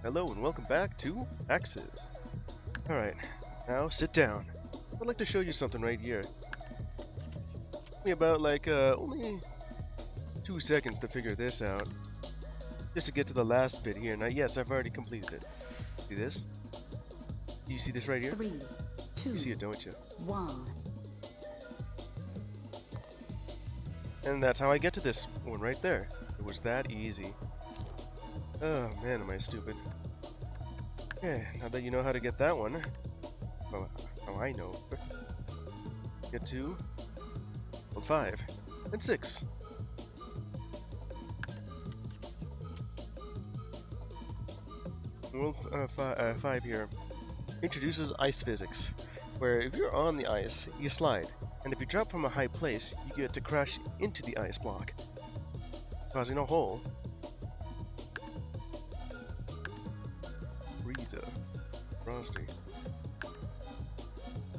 Hello and welcome back to Axyz. Alright, now sit down. I'd like to show you something right here. Took me about only 2 seconds to figure this out. Just to get to the last bit here. Now yes, I've already completed it. See this? Do you see this right here? 3, 2, You see it, don't you? 1. And that's how I get to this one right there. It was that easy. Oh man, am I stupid. Okay, now that you know how to get that one, well, how I know. Get to 5 and 6. World 5 here introduces ice physics, where if you're on the ice, you slide, and if you drop from a high place, you get to crash into the ice block, causing a hole. Freezer. Frosty.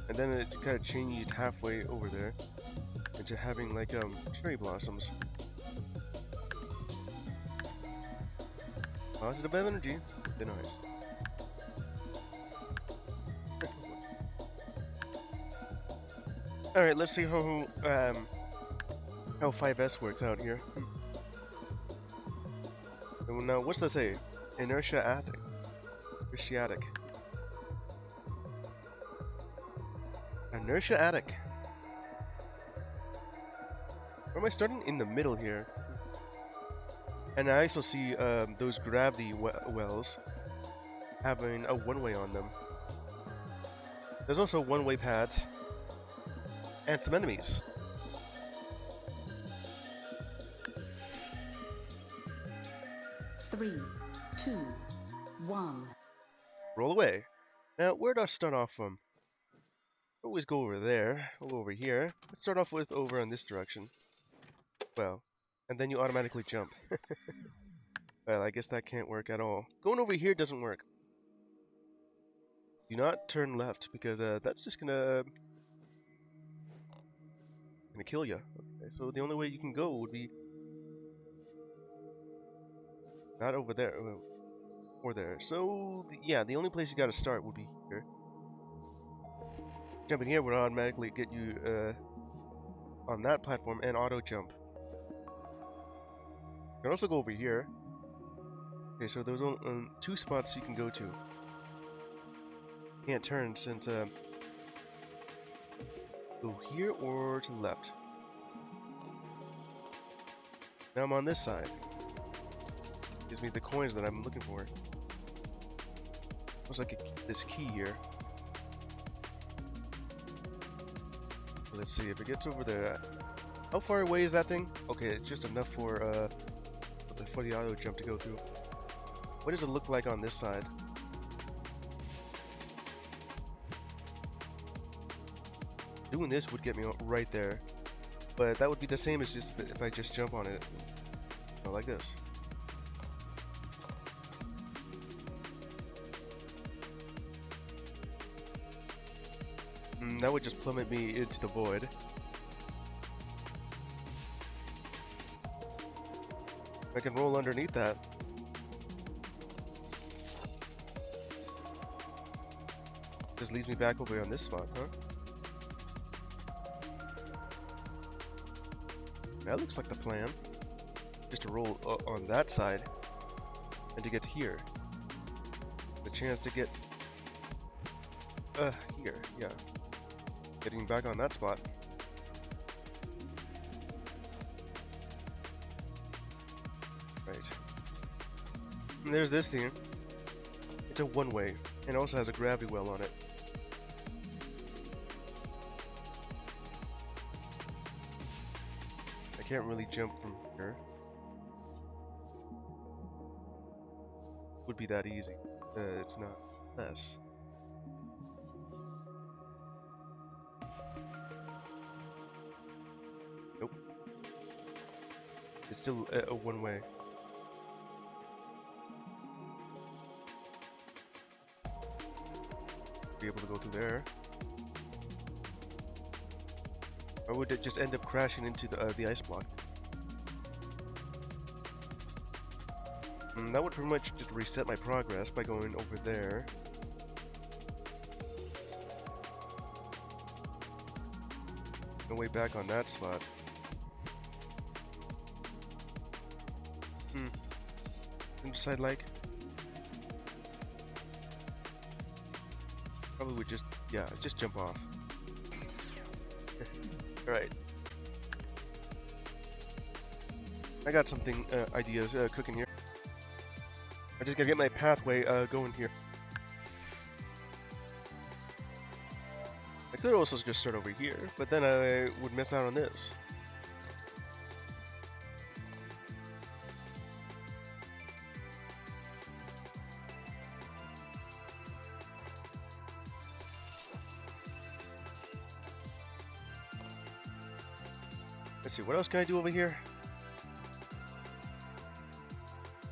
And then it kind of changed halfway over there into having like cherry blossoms. Positive energy. Be nice. Alright, let's see how 5S works out here. Now, what's that say? Inertiatic. Inertiatic. Or am I starting in the middle here? And I also see those gravity wells having a one-way on them. There's also one-way pads and some enemies. Three, two, 1. Roll away. Now, where do I start off from? Always go over there, go over here. Let's start off with over in this direction. Well, and then you automatically jump. Well, I guess that can't work at all. Going over here doesn't work. Do not turn left, because that's just gonna kill you. Okay, so the only way you can go would be not over there, or there. So yeah, the only place you gotta start would be here. Jumping here would automatically get you on that platform and auto jump. You can also go over here. Okay, so there's only 2 spots you can go to. Can't turn since go here or to the left. Now I'm on this side. Gives me the coins that I'm looking for. Looks like this key here. Let's see if it gets over there. How far away is that thing? Okay, it's just enough for the auto jump to go through. What does it look like on this side? Doing this would get me right there, but that would be the same as just if I just jump on it, like this. That would just plummet me into the void. I can roll underneath that. Just leaves me back over on this spot, huh? That looks like the plan. Just to roll on that side and to get here. The chance to get here, yeah. Getting back on that spot. Right. And there's this thing. It's a one-way, and also has a gravity well on it. I can't really jump from here. Would be that easy. It's not. Less. Nope. It's still a one-way. Be able to go through there. Or would it just end up crashing into the ice block? That would pretty much just reset my progress by going over there. No way back on that spot. And decide like probably would just jump off. Alright. I got something ideas cooking here. I just gotta get my pathway going here. I could also just start over here, but then I would miss out on this. Let's see, what else can I do over here?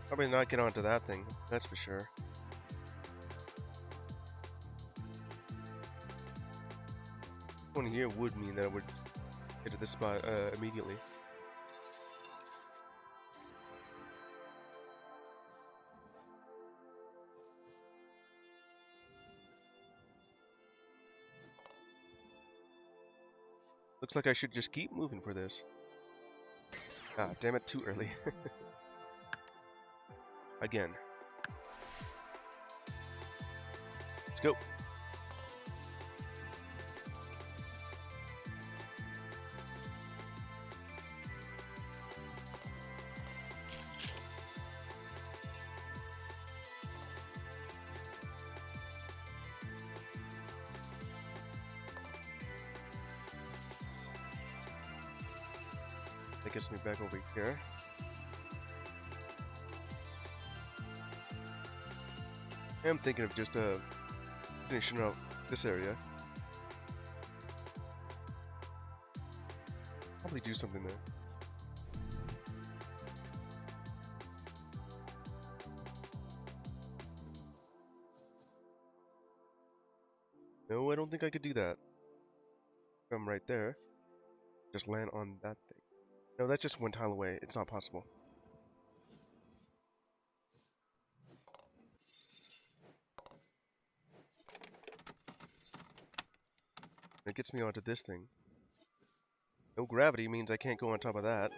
Probably not get onto that thing, that's for sure. One here would mean that I would get to this spot immediately. Looks like I should just keep moving for this. Ah, damn it, too early. Again. Let's go. That gets me back over here. I'm thinking of just finishing up this area. Probably do something there. No, I don't think I could do that. Come right there. Just land on that thing. No, that's just one tile away. It's not possible. It gets me onto this thing. No gravity means I can't go on top of that.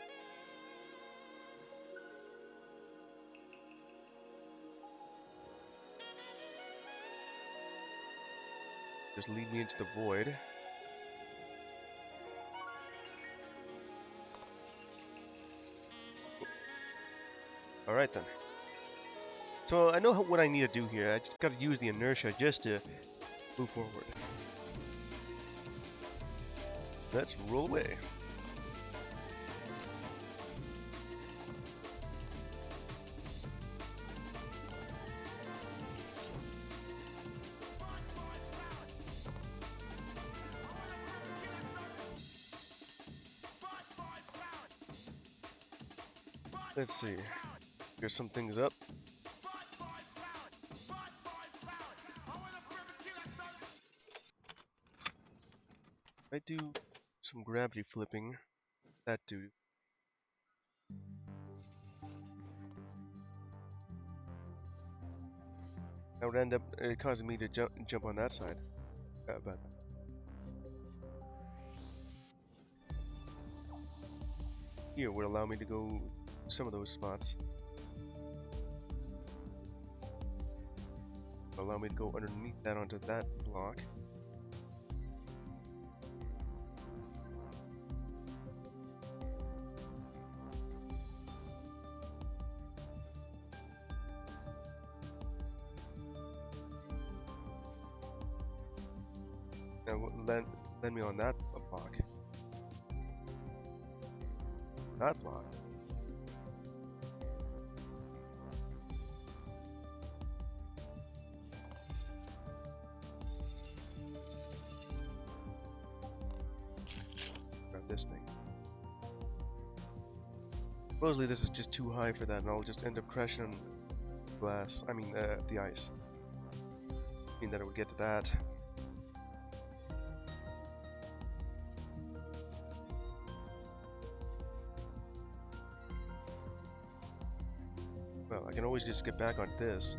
Just lead me into the void. Alright then. So I know what I need to do here. I just gotta use the inertia just to move forward. Let's roll away. Let's see. Here's some things up. I do some gravity flipping. That do. That would end up causing me to jump on that side. But here would allow me to go some of those spots. Allow me to go underneath that onto that block. Now land me on that block. That block. Grab this thing. Supposedly this is just too high for that, and I'll just end up crashing on glass. I mean, the ice. I mean that it would get to that. Well, I can always just get back on this.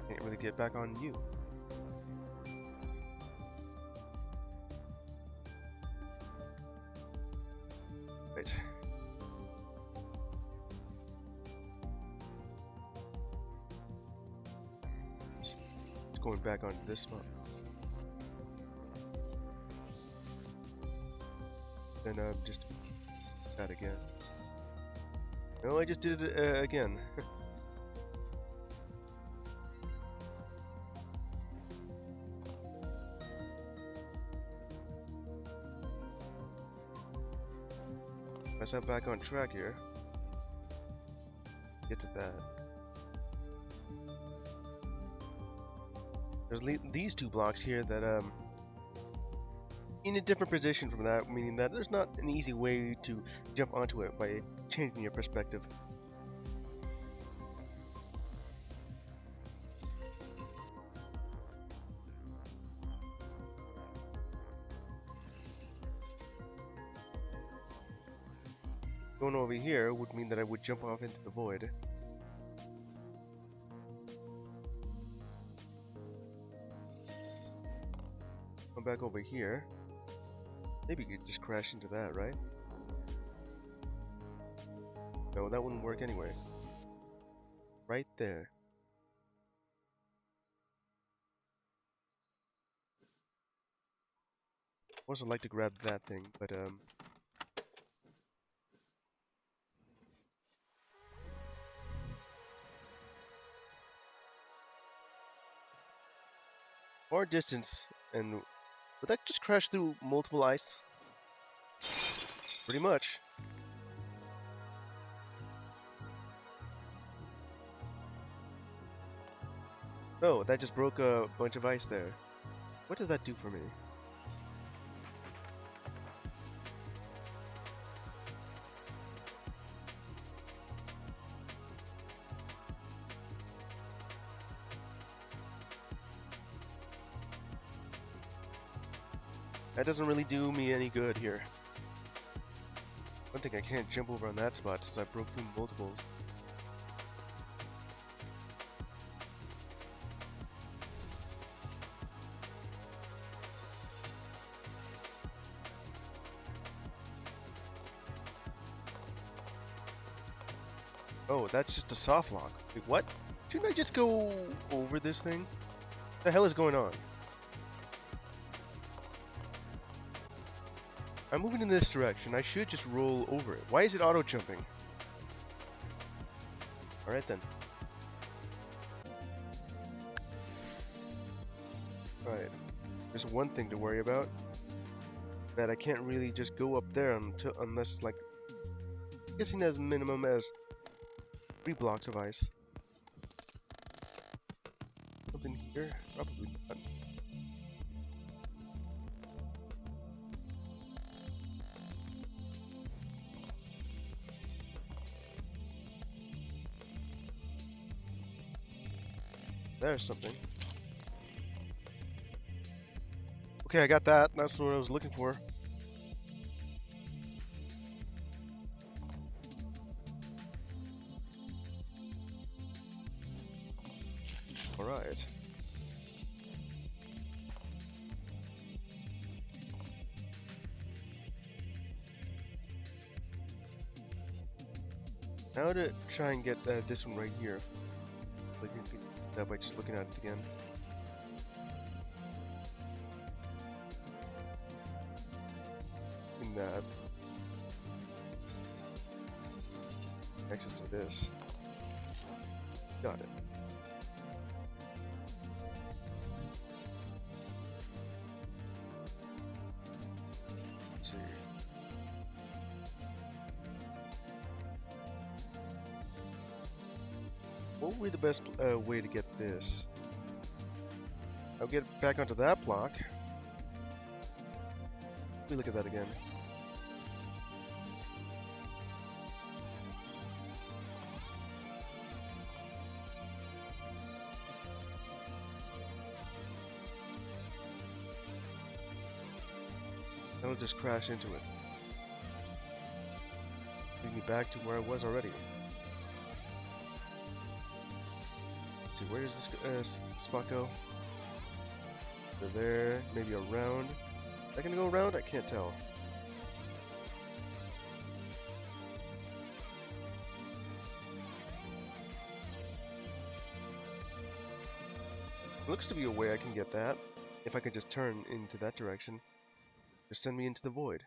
Can't really get back on you. Right. It's going back on this one. Then just that again. No, I just did it again. Guess I'm back on track here. Get to that. There's these two blocks here that in a different position from that, meaning that there's not an easy way to jump onto it by changing your perspective. Going over here would mean that I would jump off into the void. Come back over here. Maybe you could just crash into that, right? No, that wouldn't work anyway. Right there. Of course, I'd like to grab that thing, but more distance, and would that just crash through multiple ice? Pretty much. Oh, that just broke a bunch of ice there. What does that do for me? That doesn't really do me any good here. One thing, I can't jump over on that spot since I broke through multiples. Oh, that's just a soft lock. Wait, what? Shouldn't I just go over this thing? What the hell is going on? I'm moving in this direction. I should just roll over it. Why is it auto-jumping? Alright then. Alright. There's one thing to worry about. That I can't really just go up there unless, like, I'm guessing as minimum as 3 blocks of ice. Something here? Probably not. There's something. Okay, I got that. That's what I was looking for. Alright. Now to try and get this one right here. Like you can get that by just looking at it again. In that. Access to this. Got it. Let's see. What would be the best way to get this? I'll get back onto that block. Let me look at that again. That'll just crash into it. Bring me back to where I was already. see, where does this spot go? So there, maybe around. Is that gonna go around? I can't tell. Looks to be a way I can get that. If I could just turn into that direction. Just send me into the void.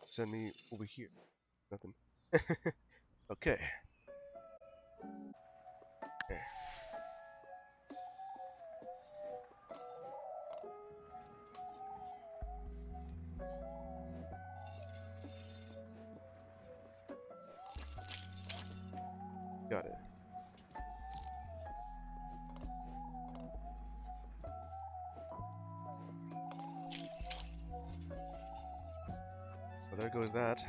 Send me over here. Nothing. Okay. Okay. Got it. Well, there goes that.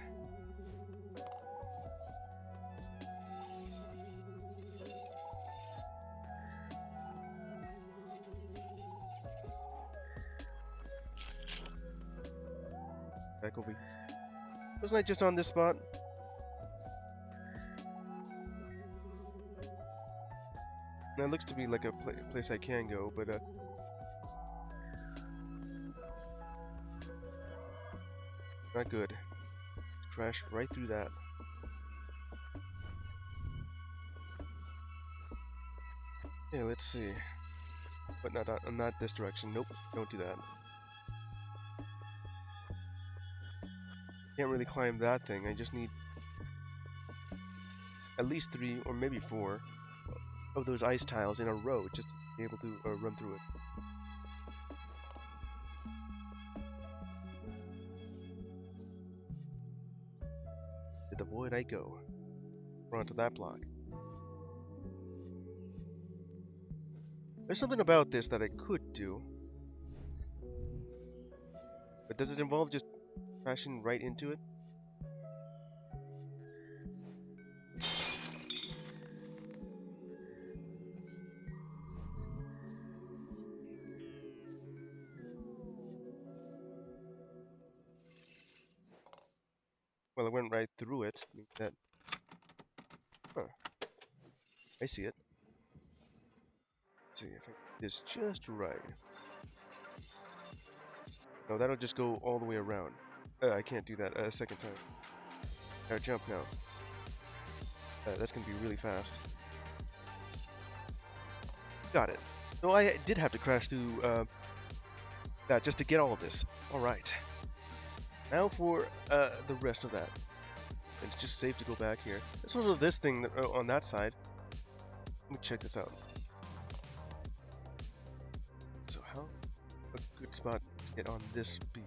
Back over here. Wasn't I just on this spot? That looks to be like a place I can go, but not good. Crashed right through that. Okay, let's see. But not this direction. Nope, don't do that. Can't really climb that thing. I just need at least 3 or maybe 4 of those ice tiles in a row just to be able to run through it. To the void I go. We're onto that block. There's something about this that I could do. But does it involve just crashing right into it? Well, I went right through it. That. Huh. I see it. Let's see if I get this just right. No, that'll just go all the way around. I can't do that a second time. Gotta jump now. That's gonna be really fast. Got it. So I did have to crash through that just to get all of this. Alright. Now for the rest of that. It's just safe to go back here. There's also this thing on that side. Let me check this out. So how a good spot to get on this beat?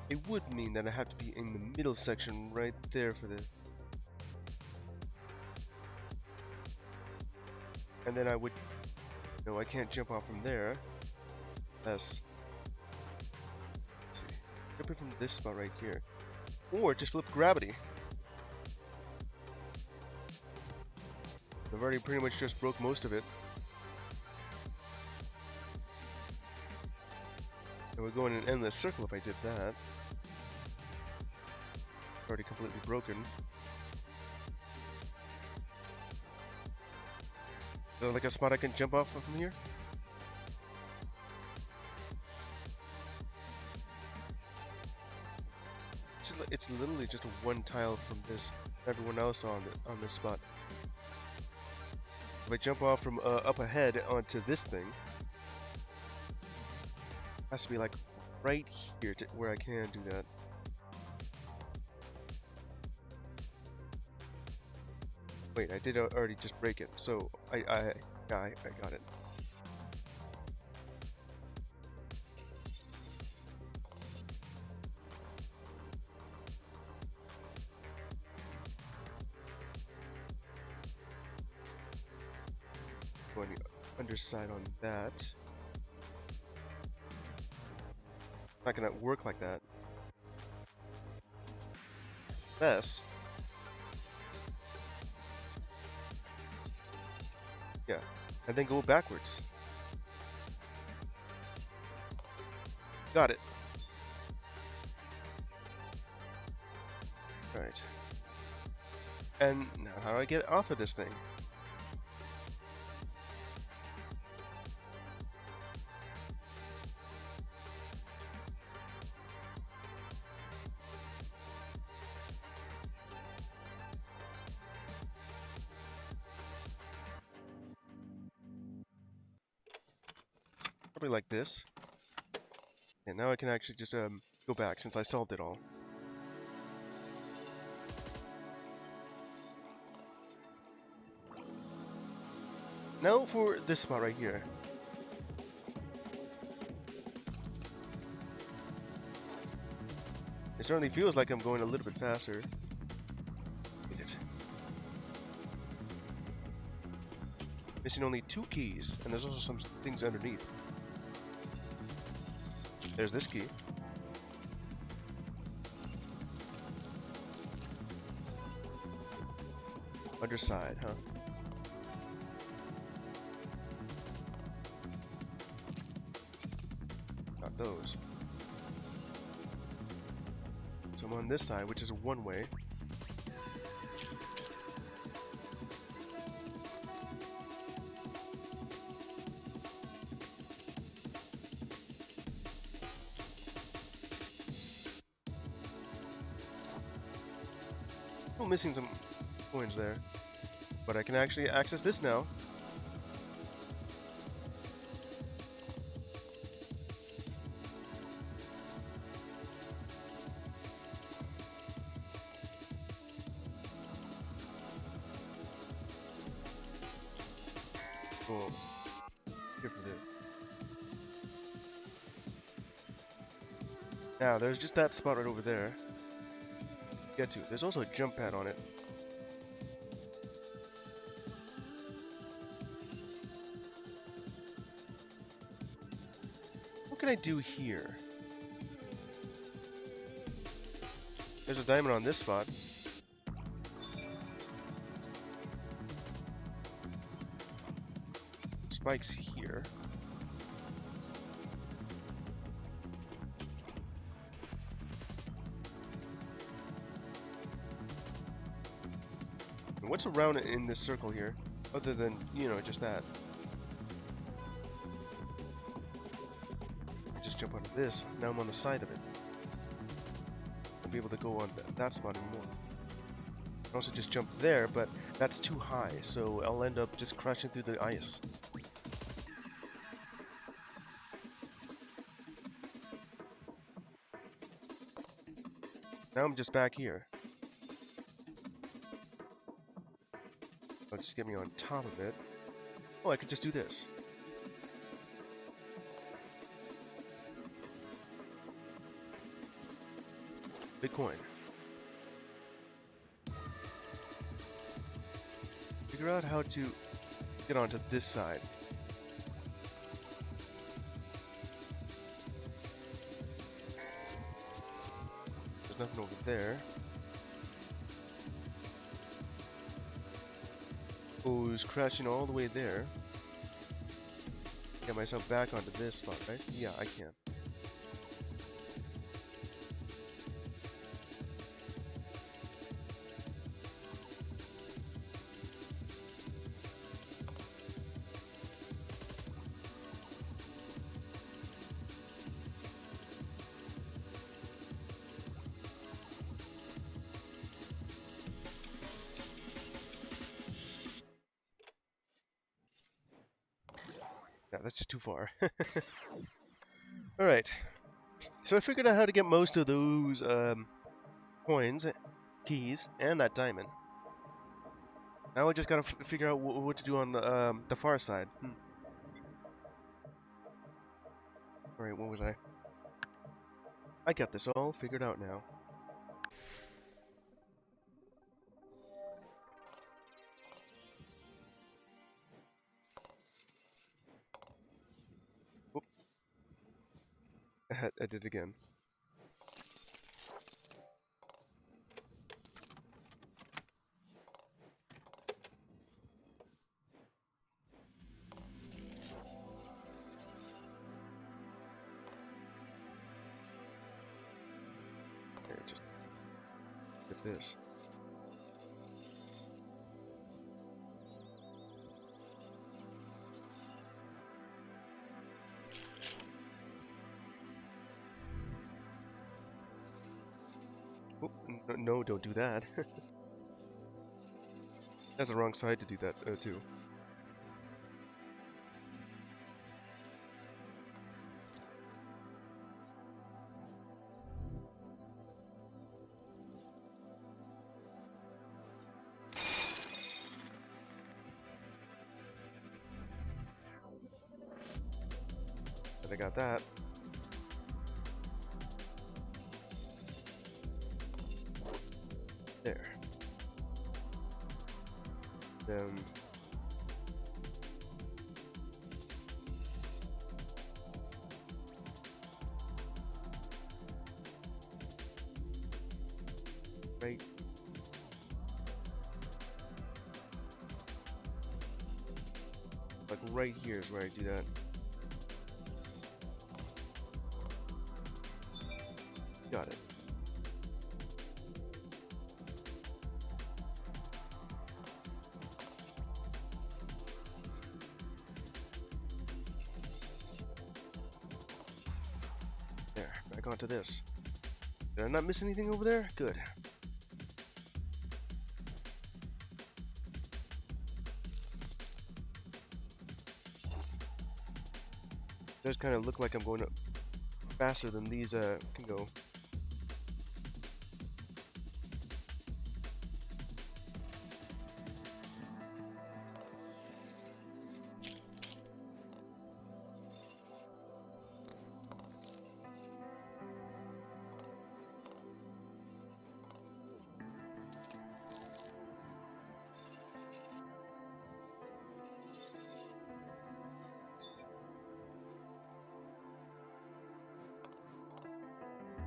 It would mean that I have to be in the middle section right there for this. And then I would... No, I can't jump off from there. Let's see. Jump in from this spot right here. Or just flip gravity. I've already pretty much just broke most of it. And we're going in an endless circle if I did that. Already completely broken. Is there like a spot I can jump off from here? It's literally just one tile from this. Everyone else on this spot. If I jump off from up ahead onto this thing, it has to be like right here to where I can do that. Wait, I did already just break it, so I got it. Go on the underside on that. Not gonna work like that. This. Yeah, and then go backwards. Got it. Right. And now how do I get off of this thing? Probably like this. And now I can actually just go back since I solved it all. Now for this spot right here. It certainly feels like I'm going a little bit faster. Look at it. Missing only 2 keys, and there's also some things underneath. There's this key. Underside, huh? Not those. So I'm on this side, which is a one-way. Still missing some coins there. But I can actually access this now. Cool. Here for this. Now, there's just that spot right over there. Get to. There's also a jump pad on it. What can I do here? There's a diamond on this spot. Spikes here. And what's around in this circle here? Other than, you know, just that. Just jump onto this. Now I'm on the side of it. I'll be able to go on that spot anymore. I can also just jump there, but that's too high, so I'll end up just crashing through the ice. Now I'm just back here. It'll just get me on top of it. Oh, I could just do this. Bitcoin. Figure out how to get onto this side. There's nothing over there. Goes crashing all the way there. Get myself back onto this spot, right? Yeah, I can. Yeah, that's just too far. Alright. So I figured out how to get most of those coins, keys, and that diamond. Now I just gotta figure out what to do on the far side. Alright, what was I? I got this all figured out now. Whoop. I did it again. Just get this. Oh, no, don't do that. That's the wrong side to do that, too. But I got that. There. Then right. Like right here is where I do that. Got it. There, back onto this. Did I not miss anything over there? Good. Does kind of look like I'm going up faster than these can go.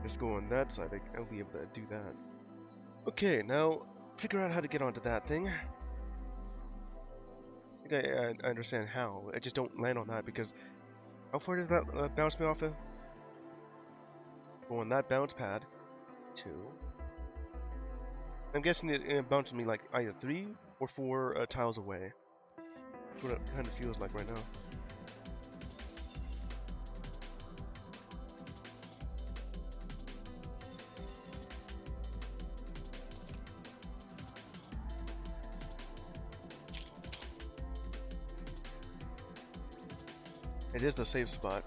Just go on that side, I'll be able to do that. Okay, now figure out how to get onto that thing. I think I understand how. I just don't land on that because how far does that bounce me off of? Go on that bounce pad. 2. I'm guessing it bounces me like either 3 or 4 tiles away. That's what it kind of feels like right now. It is the safe spot.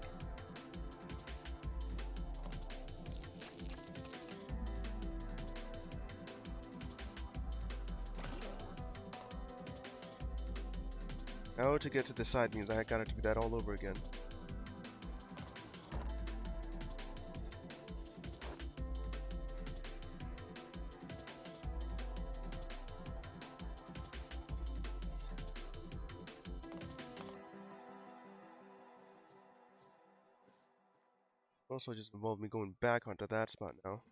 Now to get to the side means I gotta do that all over again. Also just involved me going back onto that spot now.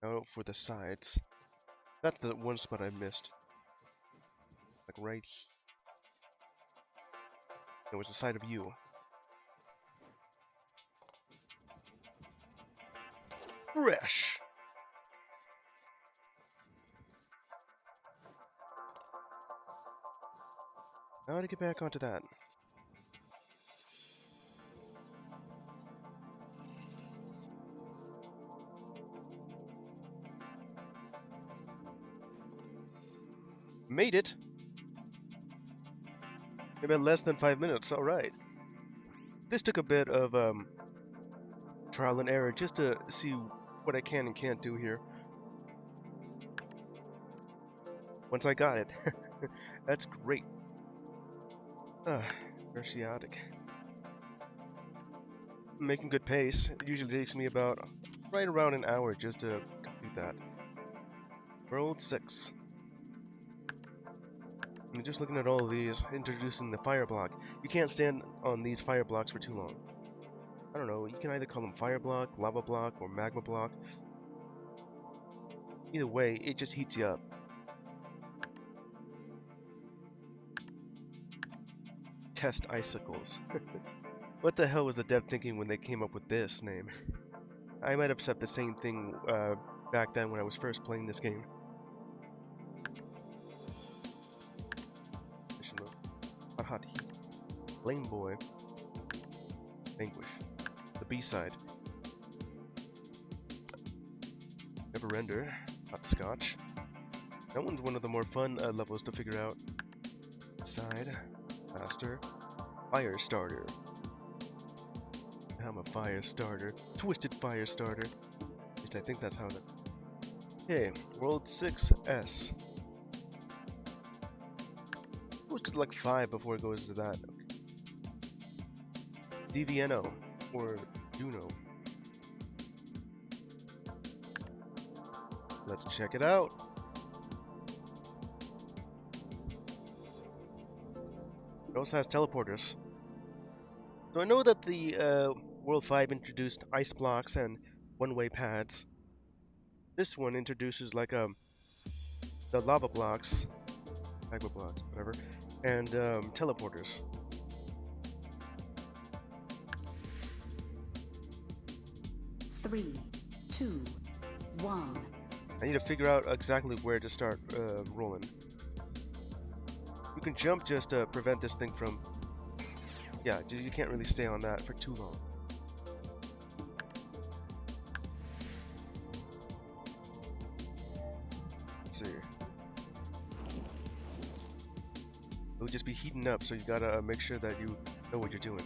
Now for the sides. That's the one spot I missed. Like right here. It was the side of you. Fresh! Now to get back onto that. Made it! Maybe less than 5 minutes, alright. This took a bit of trial and error just to see what I can and can't do here. Once I got it, that's great. Very chaotic. Making good pace. It usually takes me about right around an hour just to complete that. World 6. I'm just looking at all of these, introducing the fire block. You can't stand on these fire blocks for too long. I don't know, you can either call them fire block, lava block, or magma block. Either way, it just heats you up. test icicles. What the hell was the dev thinking when they came up with this name? I might have said the same thing back then when I was first playing this game. Hot Heat, Lame Boy, Vanquish, the B-side, Never Render, Hot Scotch. That one's one of the more fun levels to figure out. Side, Faster, Fire Starter. I'm a fire starter, Twisted Fire Starter. At least I think that's how that. Okay, World 6S. Goes to like 5 before it goes to that. DVNO or Juno. Let's check it out. It also has teleporters. So I know that the World 5 introduced ice blocks and one-way pads. This one introduces like the lava blocks, magma blocks, whatever, and teleporters. Three, two, one. I need to figure out exactly where to start rolling. You can jump just to prevent this thing from... Yeah, you can't really stay on that for too long. Let's see. It'll just be heating up, so you gotta make sure that you know what you're doing.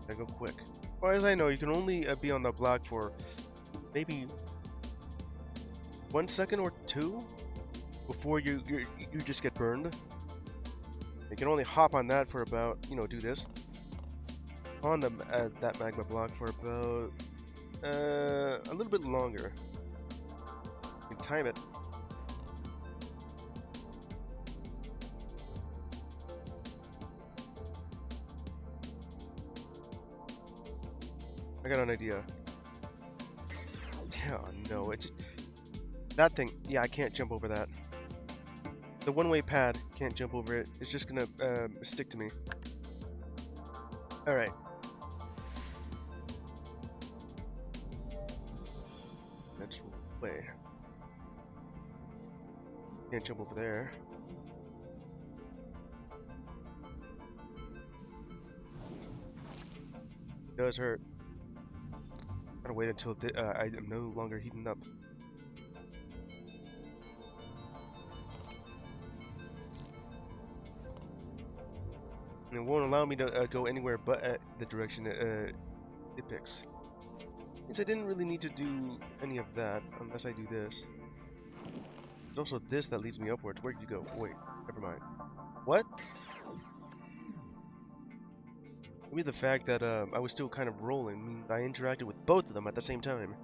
Gotta go quick. As far as I know, you can only be on the block for maybe 1 second or 2 before you just get burned. You can only hop on that for about, do this on the that magma block for about a little bit longer. You can time it. I got an idea. Oh no, it just... That thing, yeah, I can't jump over that. The one-way pad, can't jump over it. It's just gonna stick to me. Alright. Let's play. Can't jump over there. It does hurt. Gotta wait until I am no longer heating up. And it won't allow me to go anywhere but at the direction it picks. Means I didn't really need to do any of that unless I do this. There's also this that leads me upwards. Where did you go? Wait, never mind. What? Maybe the fact that I was still kind of rolling means I interacted with both of them at the same time.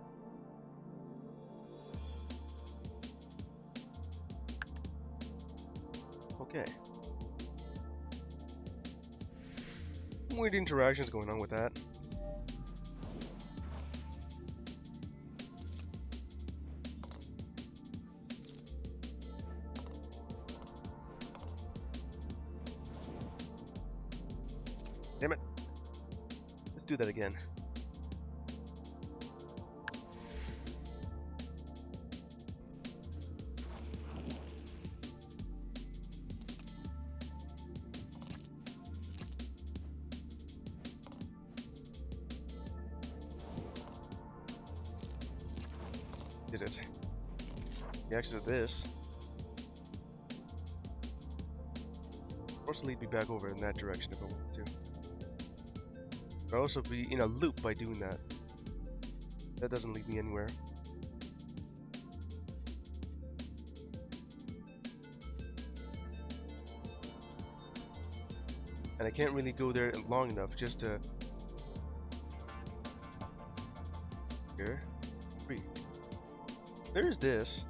Okay. Weird interactions going on with that. Damn it. Let's do that again. Did it. The Axyz of this. Of course, lead me back over in that direction if I want to. But I'll also be in a loop by doing that. That doesn't lead me anywhere. And I can't really go there long enough just to... Here. 3. There's this.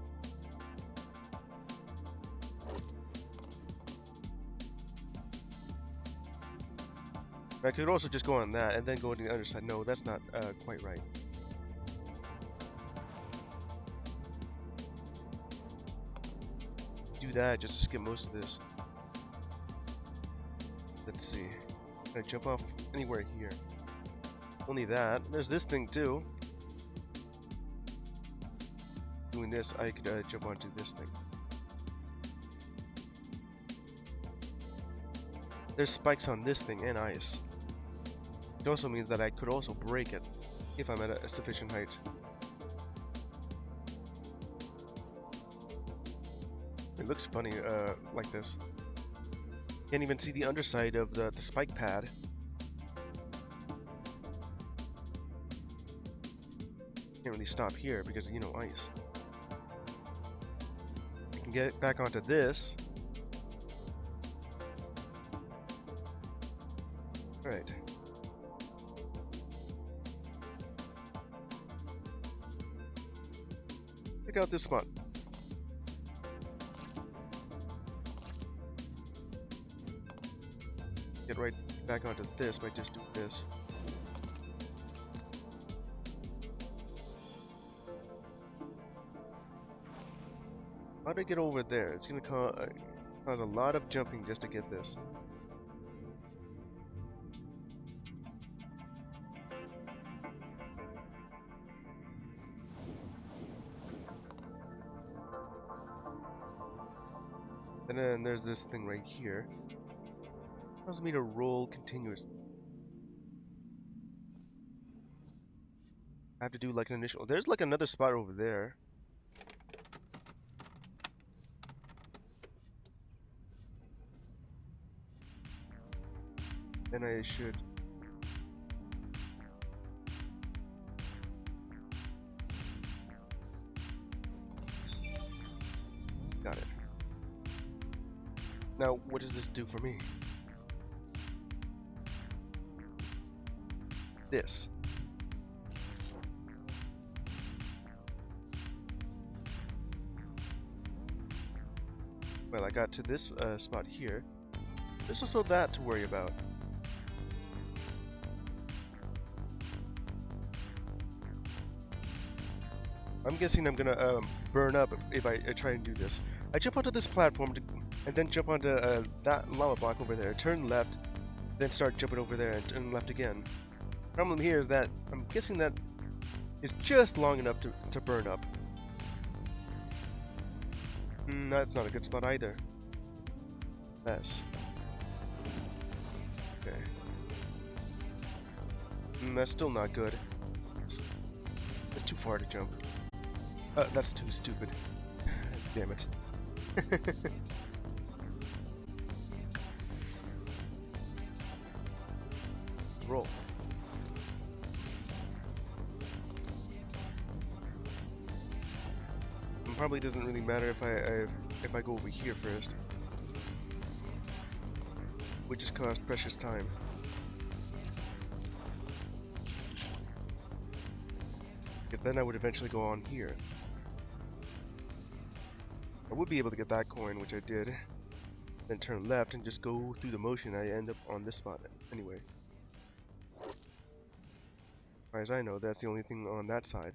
I could also just go on that and then go to the other side. No, that's not quite right. do that just to skip most of this. Let's see. Can I jump off anywhere here? Only that. There's this thing too. Doing this, I could jump onto this thing. There's spikes on this thing and ice. It also means that I could also break it if I'm at a sufficient height. It looks funny like this. Can't even see the underside of the spike pad. Can't really stop here because, you know, ice. I can get back onto this. Alright. Check out this spot. Get right back onto this by just doing this. How do I get over there? It's gonna cause a lot of jumping just to get this. And then there's this thing right here. Allows me to roll continuously. I have to do like an initial. There's like another spot over there. Then I should. Got it. Now, what does this do for me? This. Well, I got to this spot here. There's also that to worry about. I'm guessing I'm gonna burn up if I try and do this. I jump onto this platform and then jump onto that lava block over there, turn left, then start jumping over there and turn left again. Problem here is that I'm guessing that is just long enough to burn up. That's not a good spot either. That's okay. That's still not good. It's too far to jump. That's too stupid. Damn it. Roll. It probably doesn't really matter if I go over here first. We just cost precious time. Because then I would eventually go on here. I would be able to get that coin, which I did. Then turn left and just go through the motion. I end up on this spot anyway. As far as I know, that's the only thing on that side.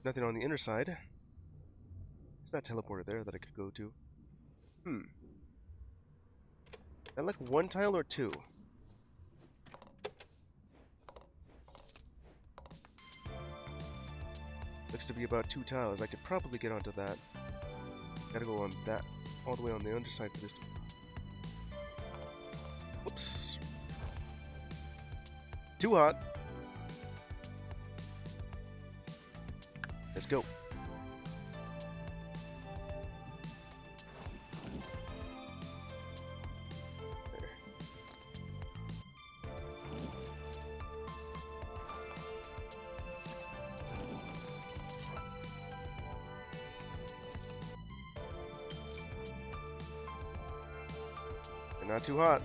Nothing on the inner side. There's that teleporter there that I could go to. I like one tile or two? Looks to be about 2 tiles. I could probably get onto that. Gotta go on that, all the way on the underside for this. Whoops. Too hot. Let's go. There. They're not too hot.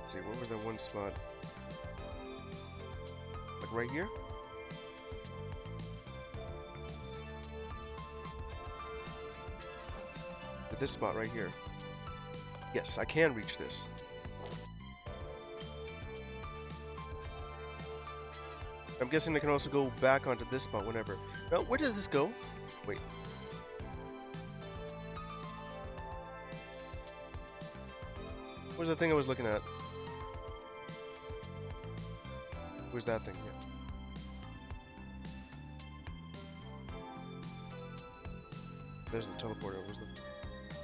Let's see, what was that one spot? Like right here? This spot right here. Yes, I can reach this. I'm guessing I can also go back onto this spot whenever. Now, where does this go? Wait. Where's the thing I was looking at? Where's that thing? Yeah. There's the teleporter.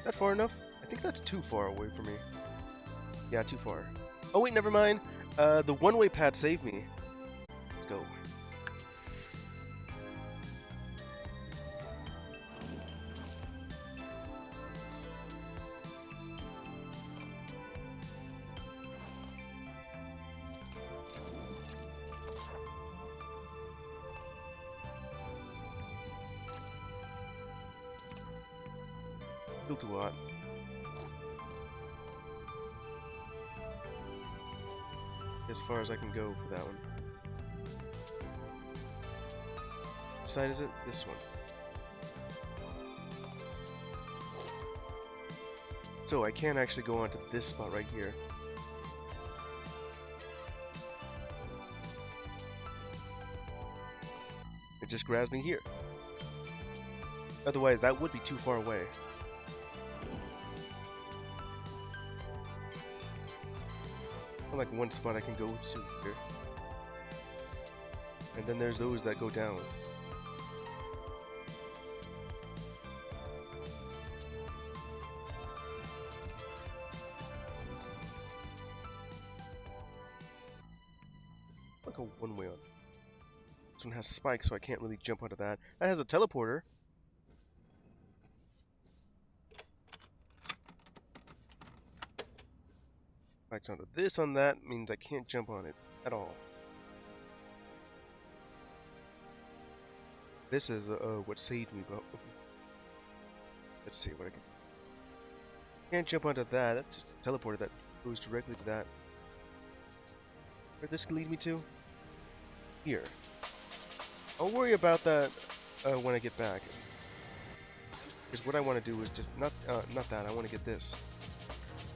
That far enough? I think that's too far away for me. Yeah, too far. Oh wait, never mind. The one-way pad saved me. Let's go. Still too hot. As far as I can go for that one. Which side is it? This one. So I can actually go onto this spot right here. It just grabs me here. Otherwise, that would be too far away. Like one spot I can go to here. And then there's those that go down. Like a one-way on. This one has spikes, so I can't really jump onto that. That has a teleporter. Spikes onto this on that means I can't jump on it at all. This is what saved me, but let's see what I can. Can't jump onto that. That's just a teleporter that goes directly to that. Where this can lead me to? Here. I'll worry about that when I get back. Because what I want to do is just not that. I want to get this.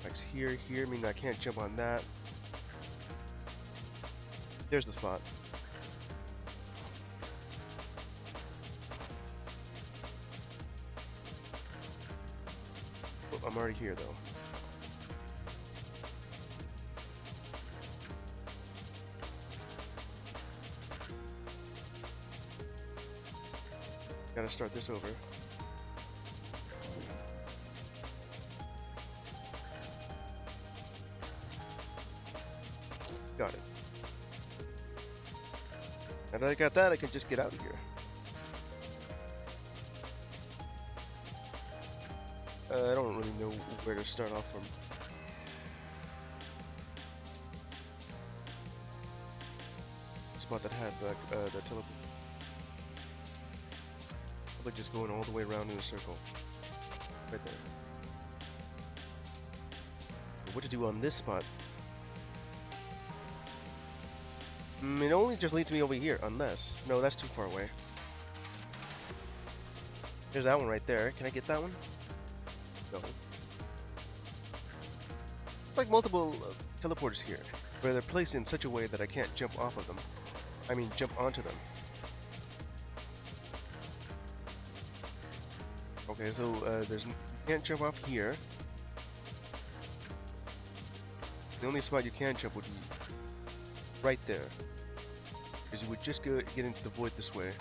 Spikes here, meaning I can't jump on that. There's the spot. Oh, I'm already here though. Gotta start this over. Got it. Now that I got that, I can just get out of here. I don't really know where to start off from. The spot that had the teleport. Probably just going all the way around in a circle. Right there. But what to do on this spot? It only just leads me over here, unless... No, that's too far away. There's that one right there. Can I get that one? No. Like multiple teleporters here, where they're placed in such a way that I can't jump off of them. I mean, jump onto them. Okay, so you can't jump off here. The only spot you can jump would be right there, because you would just get into the void this way.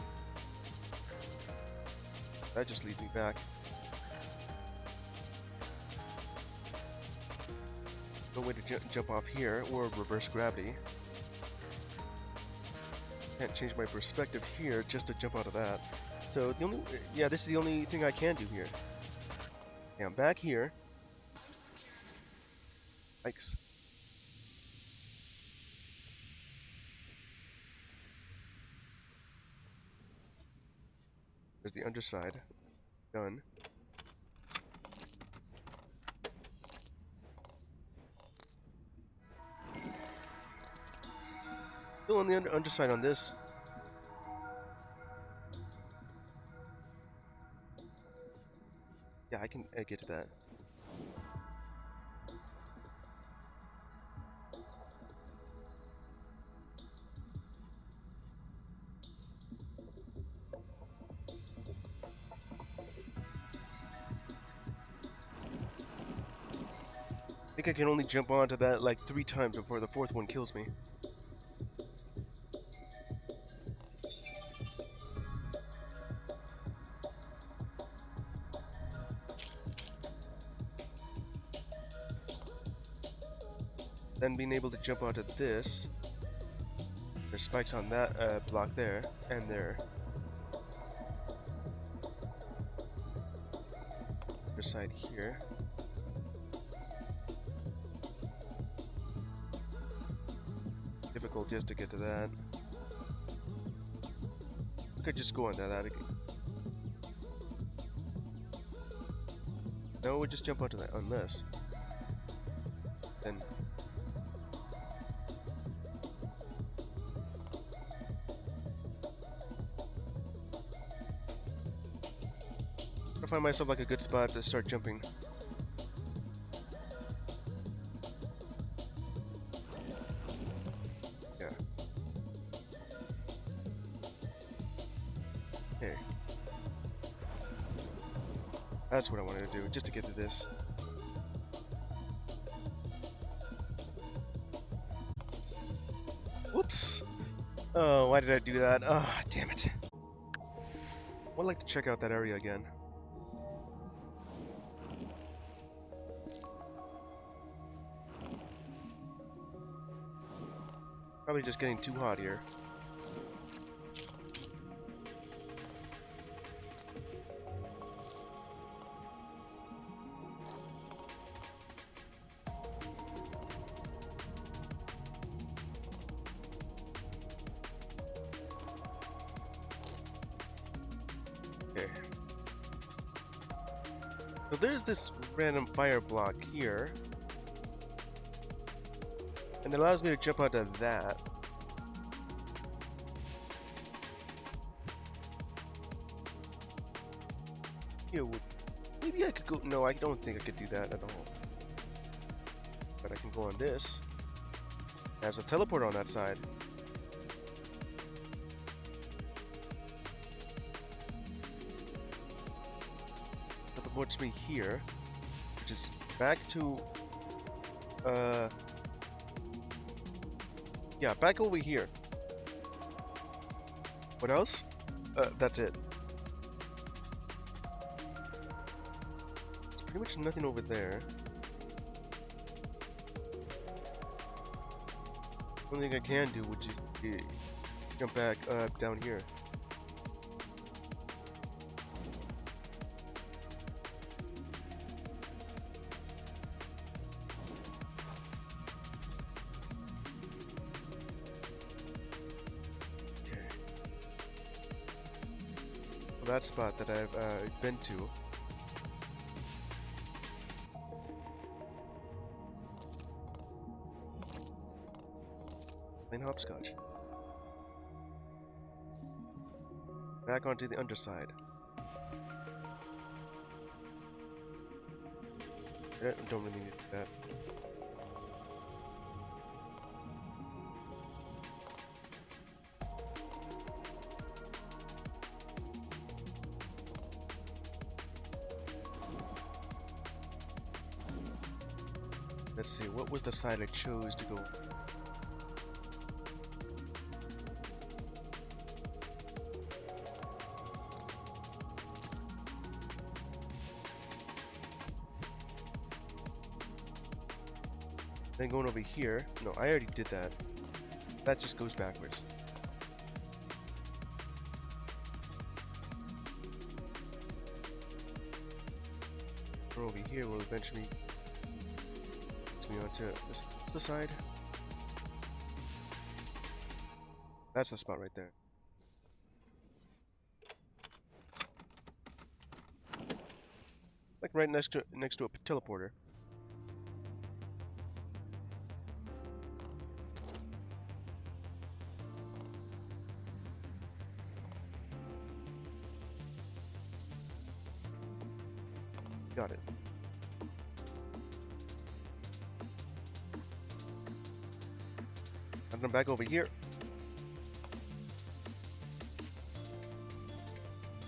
That just leads me back. No way to jump off here, or reverse gravity. Can't change my perspective here just to jump out of that. So the only, yeah, this is the only thing I can do here. Okay, I'm back here. Yikes. There's the underside. Done. Still on the underside on this. Yeah, I can get to that. think I can only jump onto that like 3 times before the 4th one kills me. Then being able to jump onto this. There's spikes on that block there, and there. Other side here. Difficult just to get to that. I could just go onto that again. No, we'll just jump onto that on this. Then. I find myself like a good spot to start jumping. Yeah. Okay. That's what I wanted to do, just to get to this. Whoops! Oh, why did I do that? Ah, oh, damn it. I'd like to check out that area again. Probably just getting too hot here. Okay. So there's this random fire block here. And it allows me to jump onto that. Maybe I could go. No, I don't think I could do that at all. But I can go on this. There's a teleport on that side. Teleports me here, which is back to. Yeah, back over here. What else? That's it. There's pretty much nothing over there. Only thing I can do would just be jump back down here. That spot that I've been to. Plain hopscotch. Back onto the underside. I don't really need that. Let's see, what was the side I chose to go? Then going over here. No, I already did that. That just goes backwards. Or over here will eventually me onto the side. That's the spot right there. Like right next to a teleporter. Got it. I'm back over here.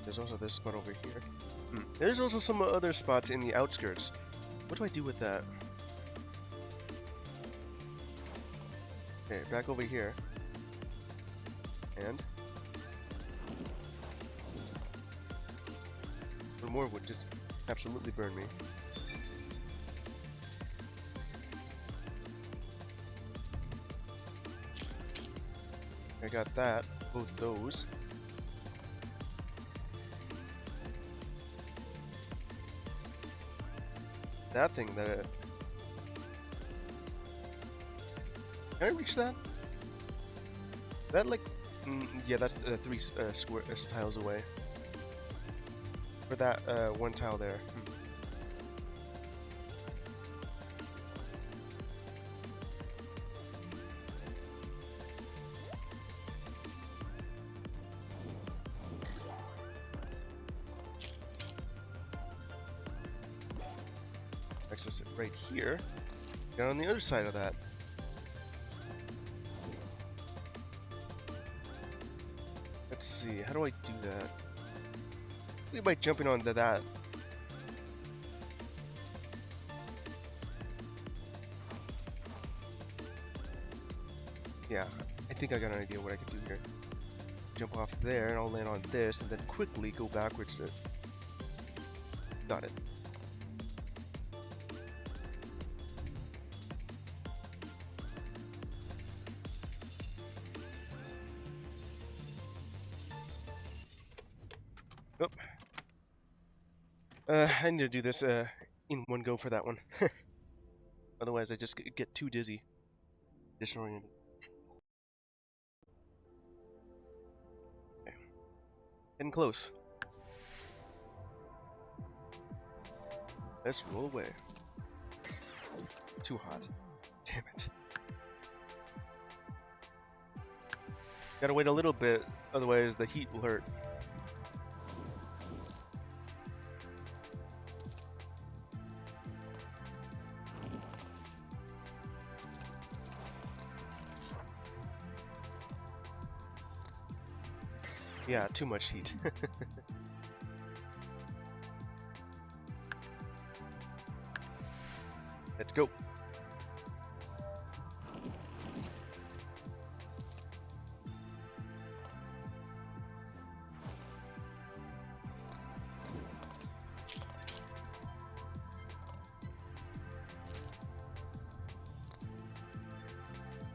There's also this spot over here. There's also some other spots in the outskirts. What do I do with that? Okay, back over here. And one more would just absolutely burn me. I got that, both those. That thing that can I reach that? That like, yeah, that's 3 square tiles away. For that one tile there. Access it right here. Get on the other side of that. Let's see, how do I do that? Maybe by jumping onto that. Yeah, I think I got an idea what I could do here. Jump off there and I'll land on this and then quickly go backwards to it. Got it. Oh. I need to do this in one go for that one. Otherwise I just get too dizzy. Disoriented. Okay. Getting close. Let's roll away. Too hot. Damn it. Gotta wait a little bit, otherwise the heat will hurt. Yeah, too much heat. Let's go.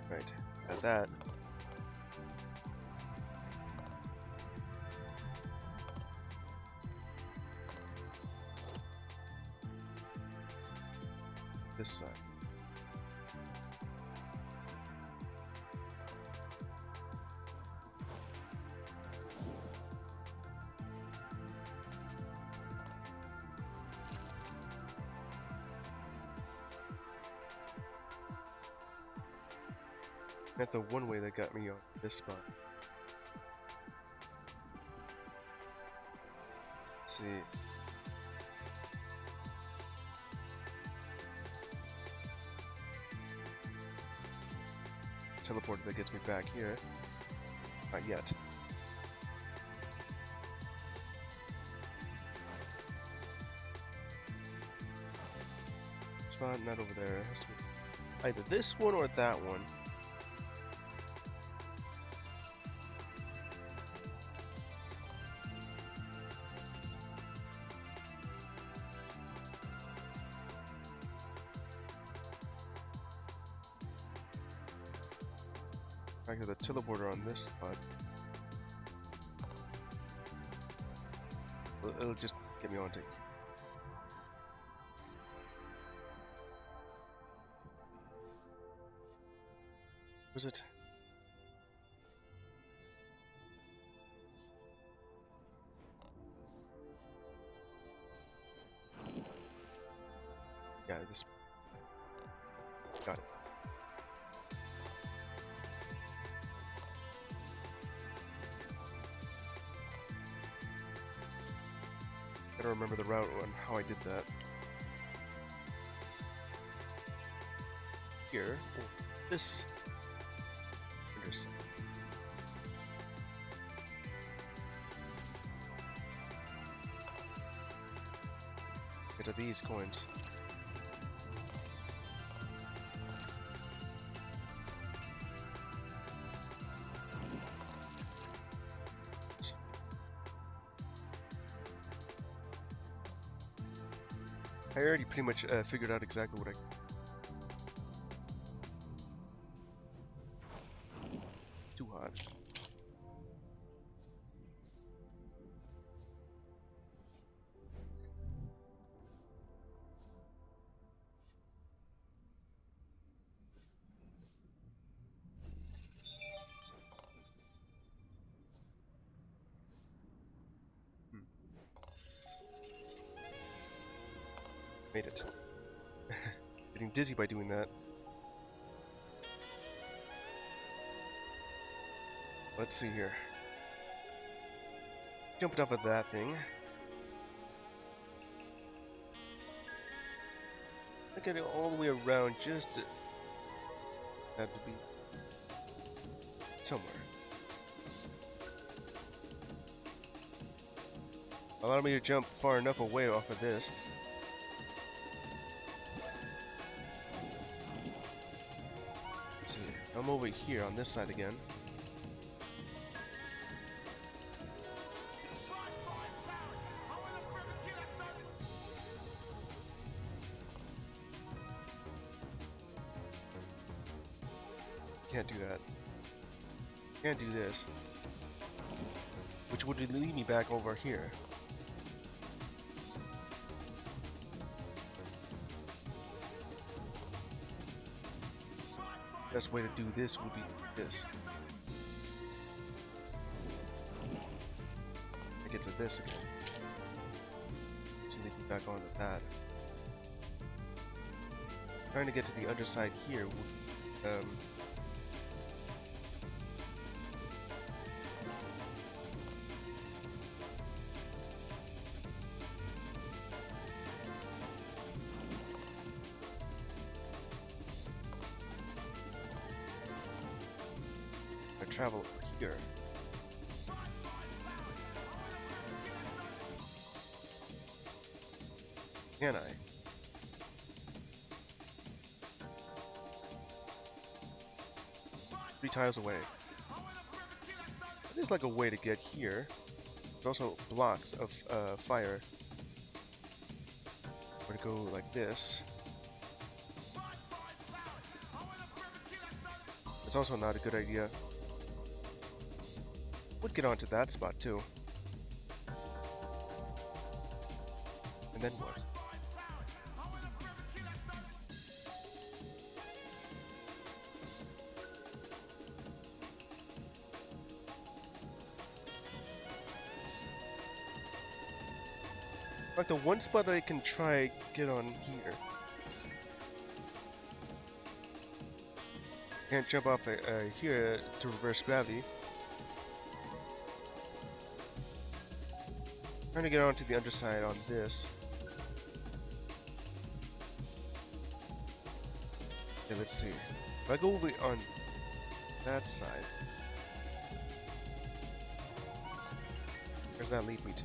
Right, got that. This side. Not the one way that got me on this spot. Let's see. Teleporter that gets me back here. Not yet. Spot, not over there. It has to be either this one or that one. Back to the teleporter on this spot. It'll just get me onto. Was it? Yeah, this. Got it. Gotta remember the route and how I did that. Here, or this. Interesting. Get to these coins. I already pretty much figured out exactly what I... Too hot. Made it. Getting dizzy by doing that. Let's see here. Jumping off of that thing. I get it all the way around just to have to be somewhere. Allow me to jump far enough away off of this. Let's see. I'm over here on this side again. Can't do that. Can't do this. Which would lead me back over here. Best way to do this would be this. I get to this again. So they get back onto that. Trying to get to the underside here would travel over here. Can I? Three tiles away. There's like a way to get here. There's also blocks of fire. We're gonna go like this. It's also not a good idea. Would get onto that spot too. And then what? Like the one spot I can try get on here. Can't jump off here to reverse gravity. Trying to get onto the underside on this. Okay, let's see. If I go over on that side, where does that lead me to?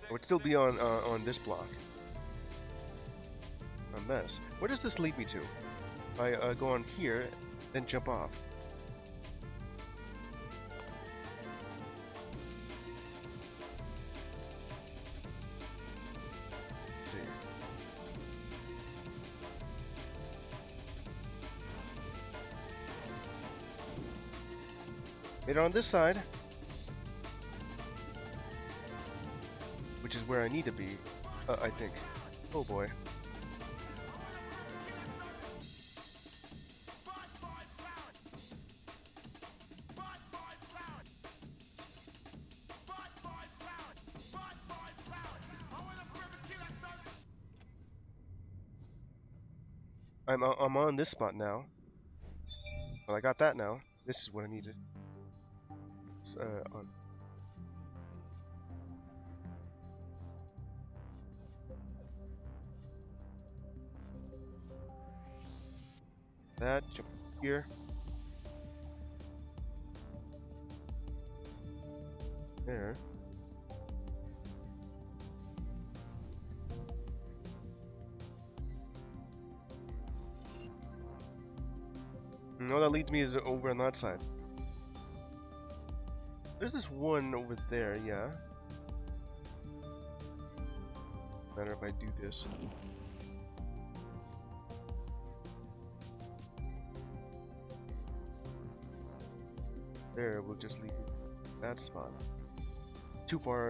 I would still be on this block. A mess. Where does this lead me to? I go on here, then jump off. Let's see. Made it on this side, which is where I need to be, I think. Oh boy. I'm on this spot now. Well, I got that now. This is what I needed. It's, on. That, jump here. There. And all that leads me is over on that side. There's this one over there, yeah. Matter if I do this. There, we'll just leave that spot. Too far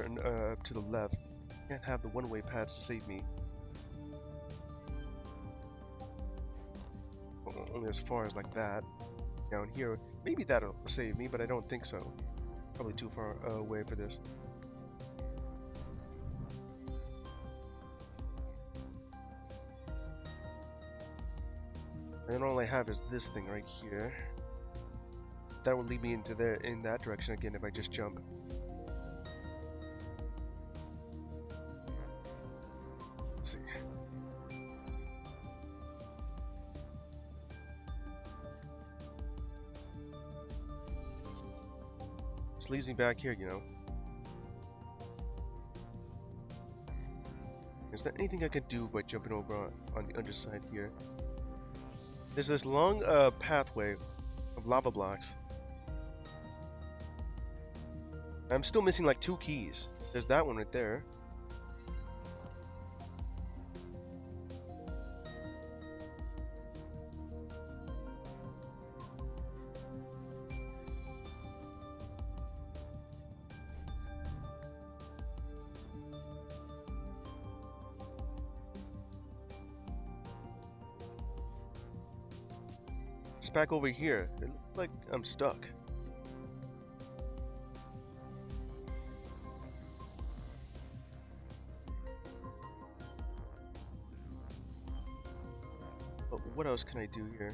to the left. Can't have the one-way paths to save me. Only as far as like that. Down here, maybe that'll save me, but I don't think so. Probably too far away for this. And then all I have is this thing right here. That will lead me into there in that direction again if I just jump. Let's see. This leaves me back here, you know. Is there anything I could do by jumping over on the underside here? There's this long pathway of lava blocks. I'm still missing like 2 keys. There's that one right there. Just back over here. It looks like I'm stuck. But what else can I do here?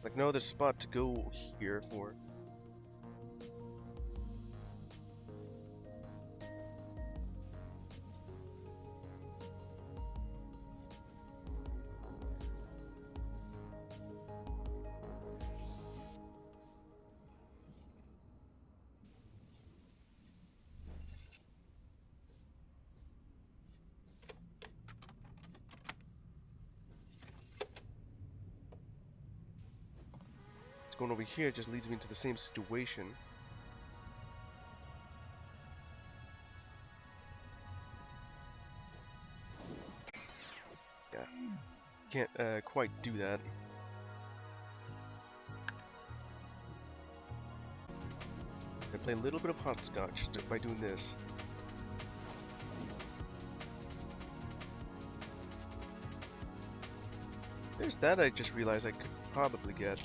Like no other spot to go here for. Going over here just leads me into the same situation. Yeah, can't quite do that. I play a little bit of hopscotch by doing this. There's that I just realized I could probably get.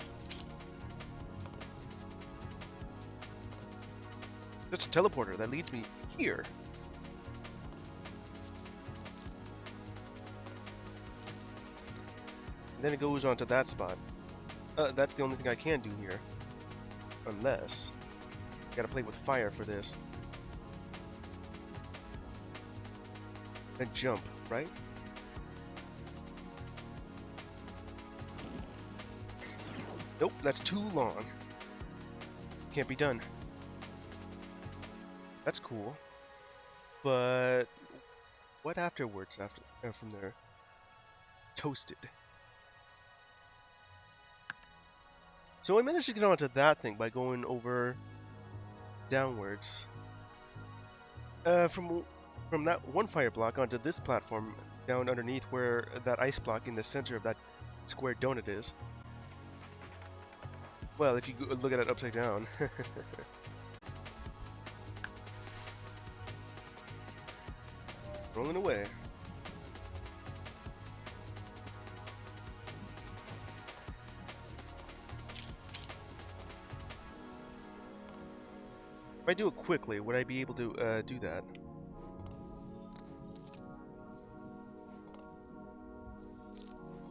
That's a teleporter that leads me here. And then it goes on to that spot. That's the only thing I can do here. Unless... I gotta play with fire for this. Then jump, right? Nope, that's too long. Can't be done. That's cool, but what afterwards from there? Toasted. So I managed to get onto that thing by going over downwards. From that one fire block onto this platform down underneath where that ice block in the center of that square donut is. Well, if you look at it upside down. Rolling away. If I do it quickly, would I be able to do that?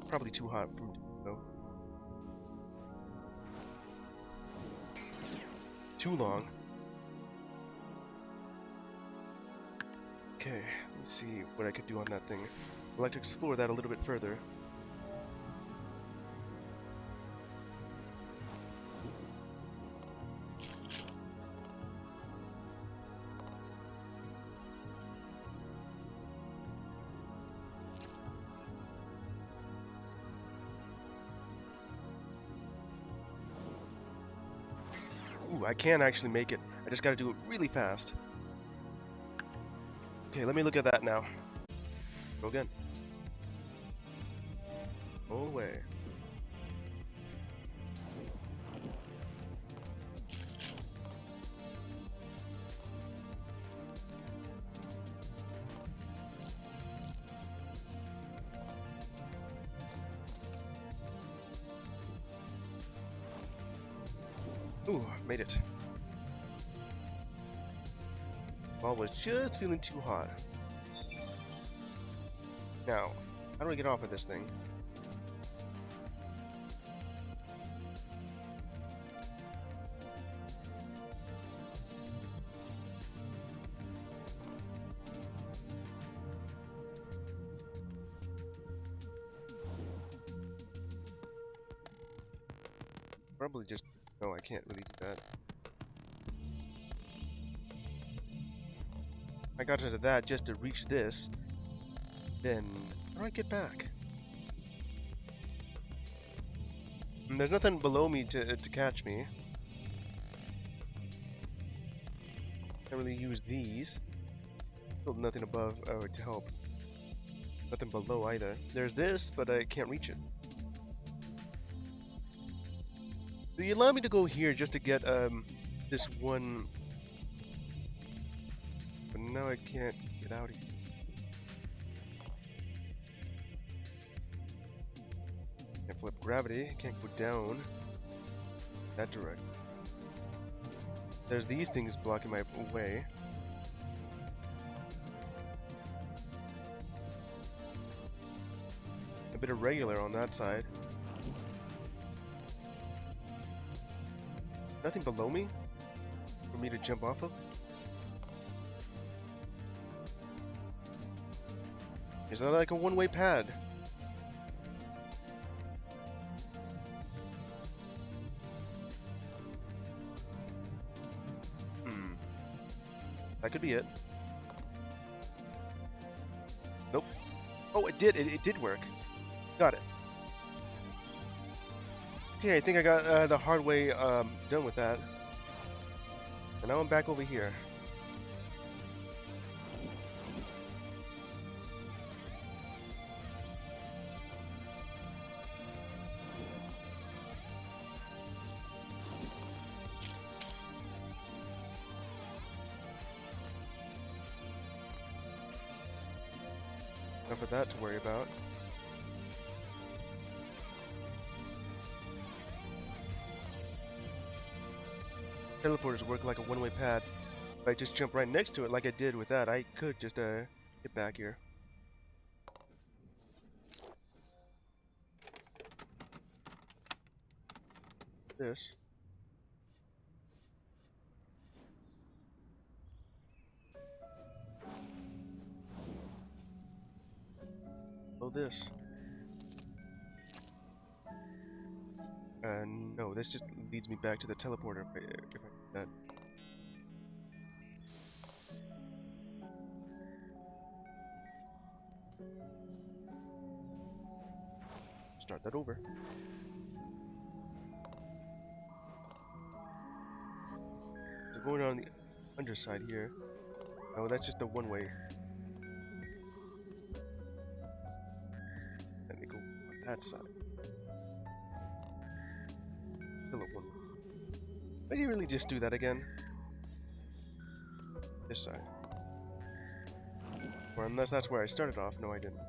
Probably too hot for me to go. Too long. Okay, let's see what I could do on that thing. I'd like to explore that a little bit further. Ooh, I can actually make it. I just gotta do it really fast. Okay, let me look at that now. Go again. Go away. Ooh, made it. Ball was just feeling too hot. Now, how do I get off of this thing? Probably just... No, I can't really do that. I got into that just to reach this. Then, how do I get back? And there's nothing below me to catch me. Can't really use these. Still nothing above to help. Nothing below either. There's this, but I can't reach it. So you allow me to go here just to get this one, but now I can't get out of here. Can't flip gravity. Can't go down that direction. There's these things blocking my way. A bit irregular on that side. Nothing below me for me to jump off of? Is that like a one-way pad? That could be it. Nope. Oh, it did. It did work. Got it. Okay, I think I got the hard way done with that. And now I'm back over here. Enough of that to worry about. Teleporters work like a one-way pad. If I just jump right next to it like I did with that, I could just get back here. This. Oh, this. No, this just leads me back to the teleporter if I do that. Start that over. So going on the underside here. Oh, that's just the one way. And they go on that side. Still a one. I didn't really just do that again. This side. Or unless that's where I started off. No, I didn't.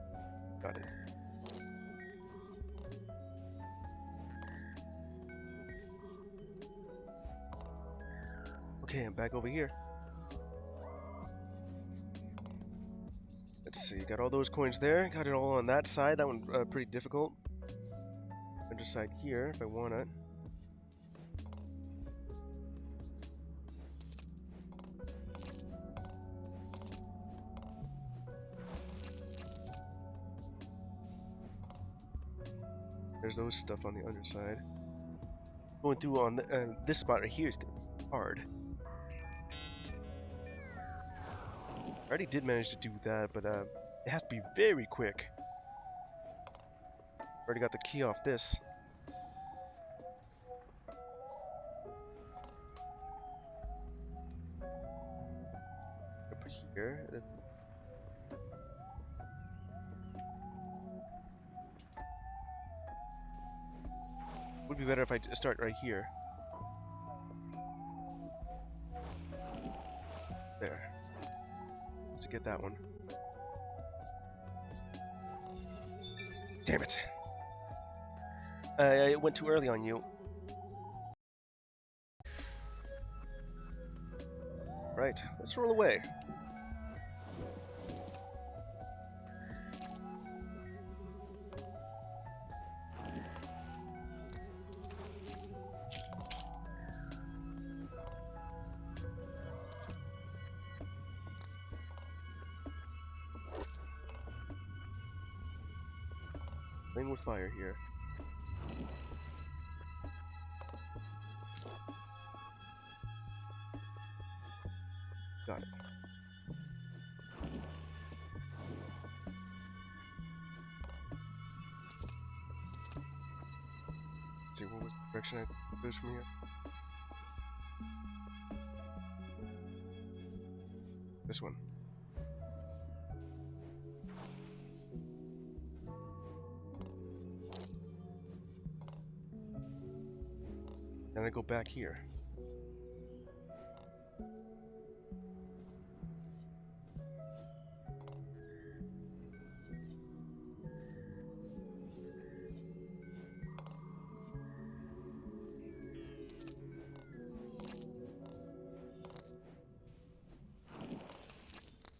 Got it. Okay, I'm back over here. Let's see, got all those coins there. Got it all on that side. That one's pretty difficult. Underside here, if I want it. There's those stuff on the underside. Going through on the, this spot right here is gonna be hard. I already did manage to do that, but it has to be very quick. Already got the key off this. here. Would be better if I start right here. There. Let's get that one. Damn it. I went too early on you. Right, let's roll away. Playing with fire here. Got it. Let's see what was the direction I goes from here. This one. Then I go back here.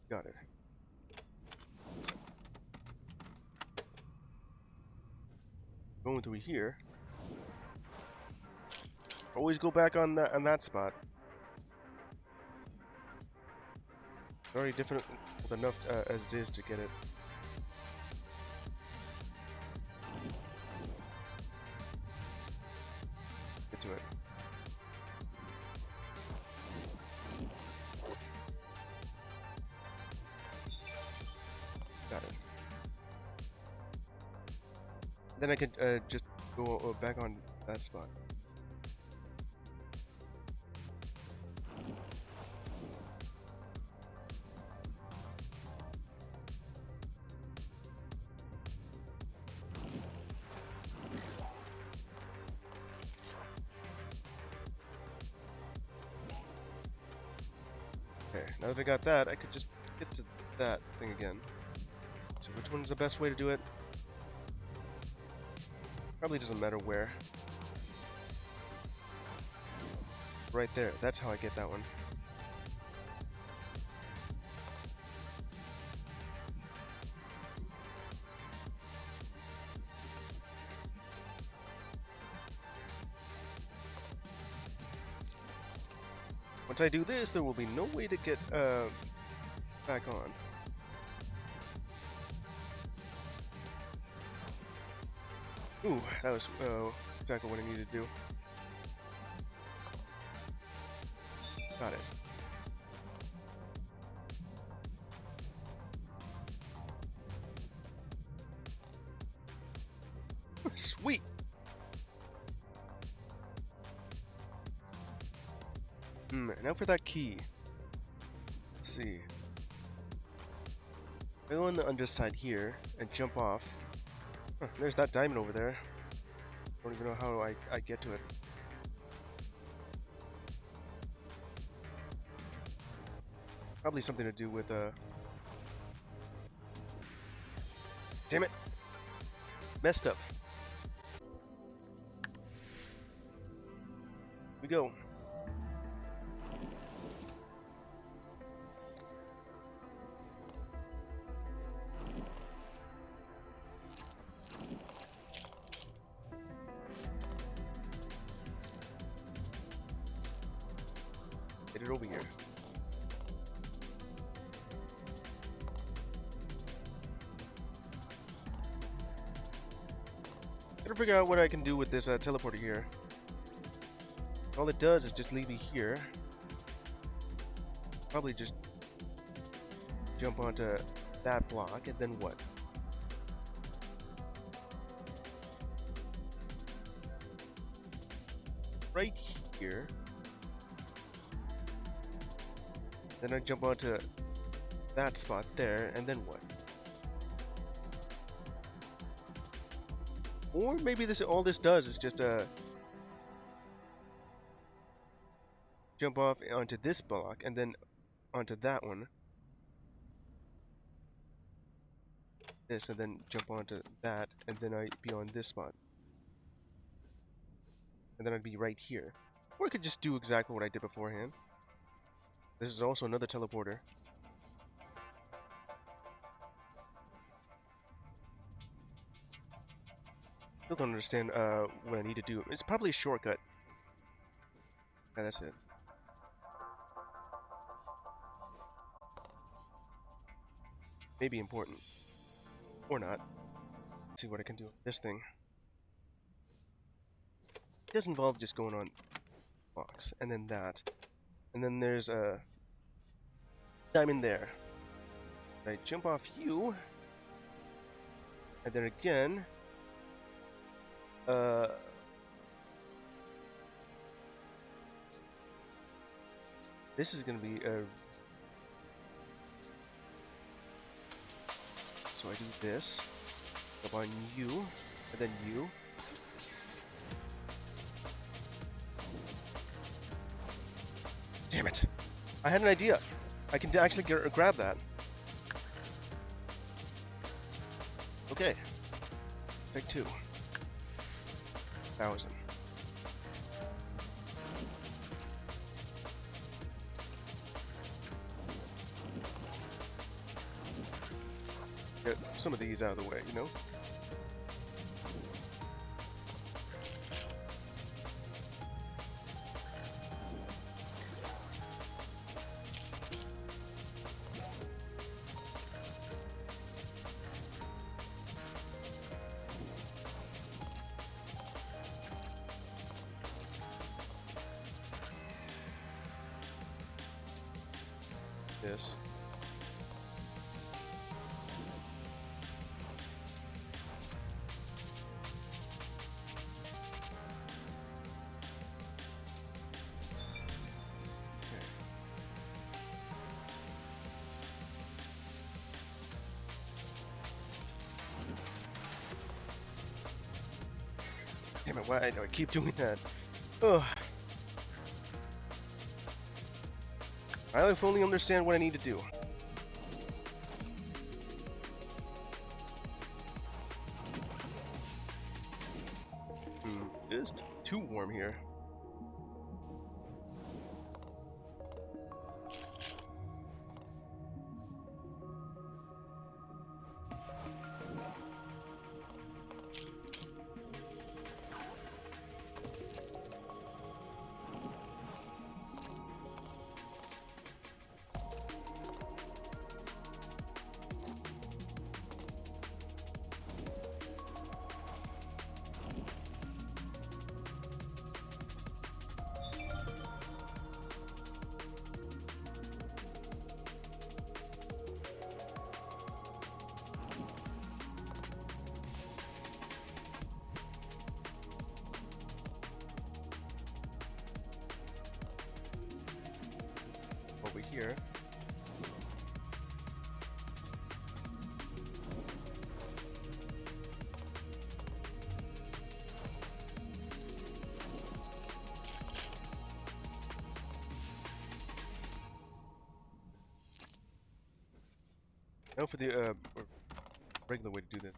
Got it. Going through here. Always go back on that spot. It's already different enough as it is to get it. Get to it. Got it. Then I could just go back on that spot. Okay, now that I got that, I could just get to that thing again. So which one's the best way to do it? Probably doesn't matter where. Right there, that's how I get that one. Once I do this, there will be no way to get back on. Ooh, that was exactly what I needed to do. Got it. Sweet! Now for that key. Let's see. I go on the underside here and jump off. Huh, there's that diamond over there. Don't even know how I get to it. Probably something to do with damn it! Messed up. Here we go. Get it over here. Gotta figure out what I can do with this teleporter here. All it does is just leave me here. Probably just jump onto that block, and then what? Right here. Then I jump onto that spot there, and then what? Or maybe this all this does is just jump off onto this block and then onto that one. This and then jump onto that, and then I'd be on this spot. And then I'd be right here. Or I could just do exactly what I did beforehand. This is also another teleporter. Still don't understand what I need to do. It's probably a shortcut. Yeah, that's it. Maybe important. Or not. Let's see what I can do with this thing. It does involve just going on box, and then that. And then there's a diamond there. I jump off you. And then again. This is gonna be a. So I do this. Jump on you, and then you. Damn it! I had an idea. I can actually grab that. Okay. Take 2. 1,000. Get some of these out of the way, you know? This. Damn it, why do I keep doing that? Ugh. I only understand what I need to do. It is too warm here. Over here. Now for the regular way to do this.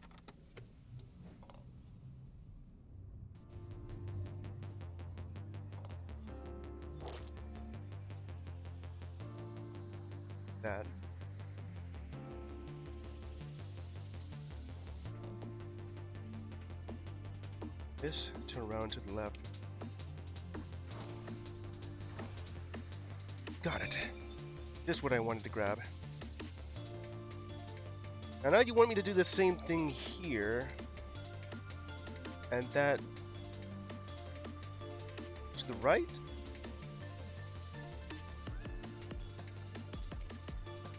That. This, turn around to the left. Got it. Just what I wanted to grab. And now you want me to do the same thing here. And that to the right?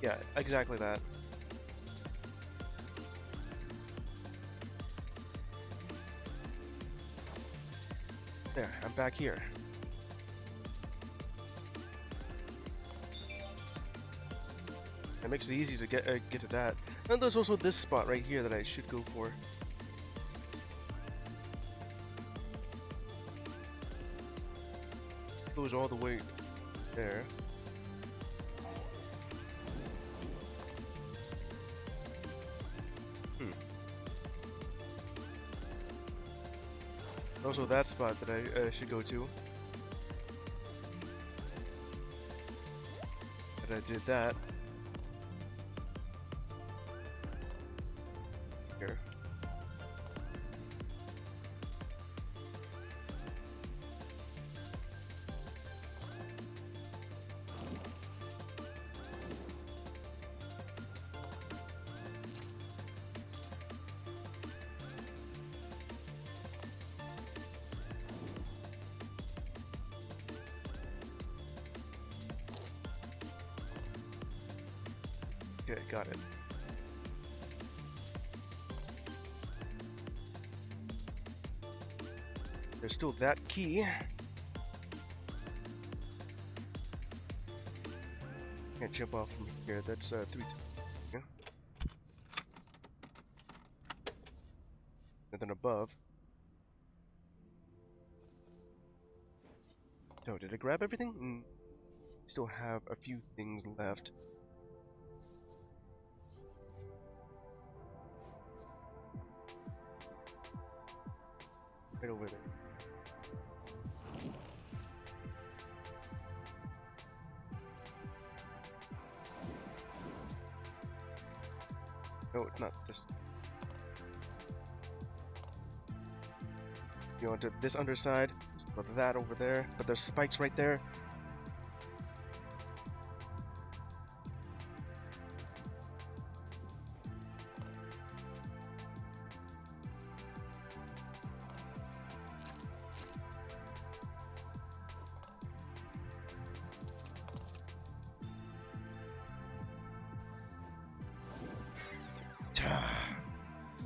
Yeah, exactly that. There, I'm back here. It makes it easy to get to that. And there's also this spot right here that I should go for. Goes all the way there. Also that spot that I should go to. But I did that. Here. Okay, got it. There's still that key. Can't jump off from here. That's 3 times. Yeah. And then above. Oh, did I grab everything? Still have a few things left. Right over there. No, it's not this. You go into this underside, put that over there, but there's spikes right there.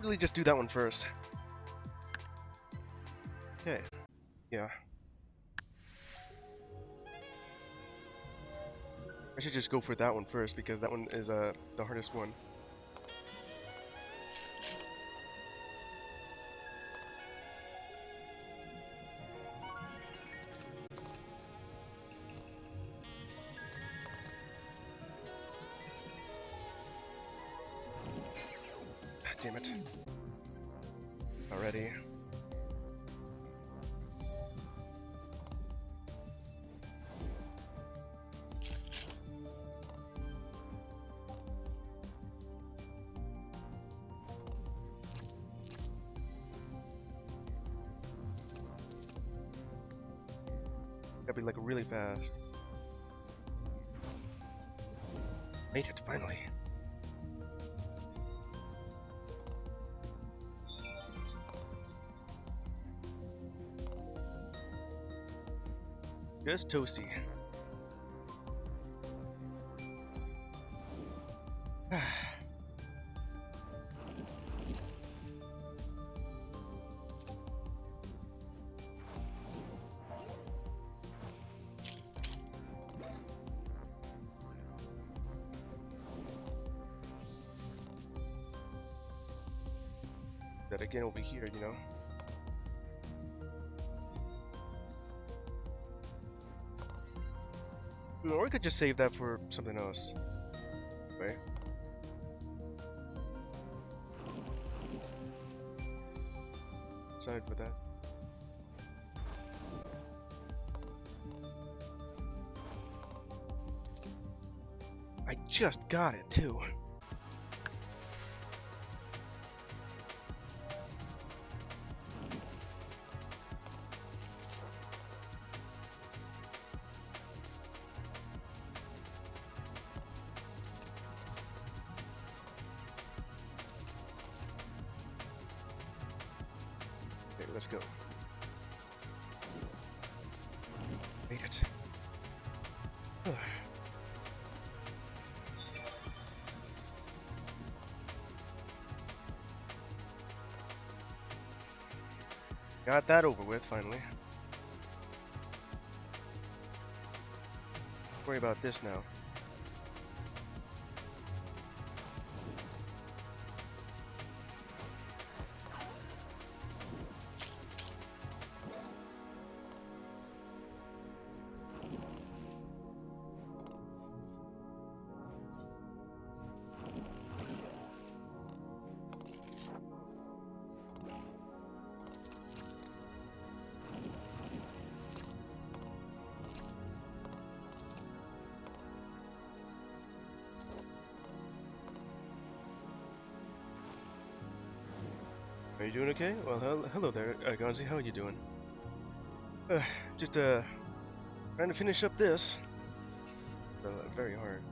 Really just do that one first. Okay. Yeah. I should just go for that one first because that one is the hardest one. Damn it. Already. Gotta be like really fast. Made it finally. Just toasty. That again over here, you know. Or we could just save that for something else. Right? Side for that. I just got it too. Let's go. Made it. Got that over with, finally. Worry about this now. Are you doing okay? Well, hello there, Gonzi. How are you doing? Just trying to finish up this. Very hard.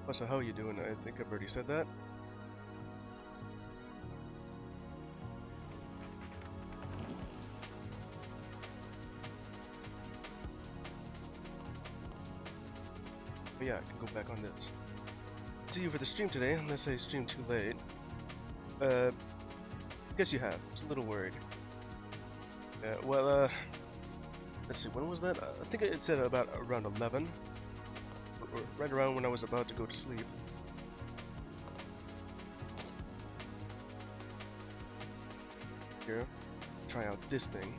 Also, how are you doing? I think I've already said that. But yeah, I can go back on this. See you for the stream today, unless I stream too late. Guess you have. I was a little worried. Well, let's see, when was that? I think it said about around 11. Or right around when I was about to go to sleep. Here, try out this thing.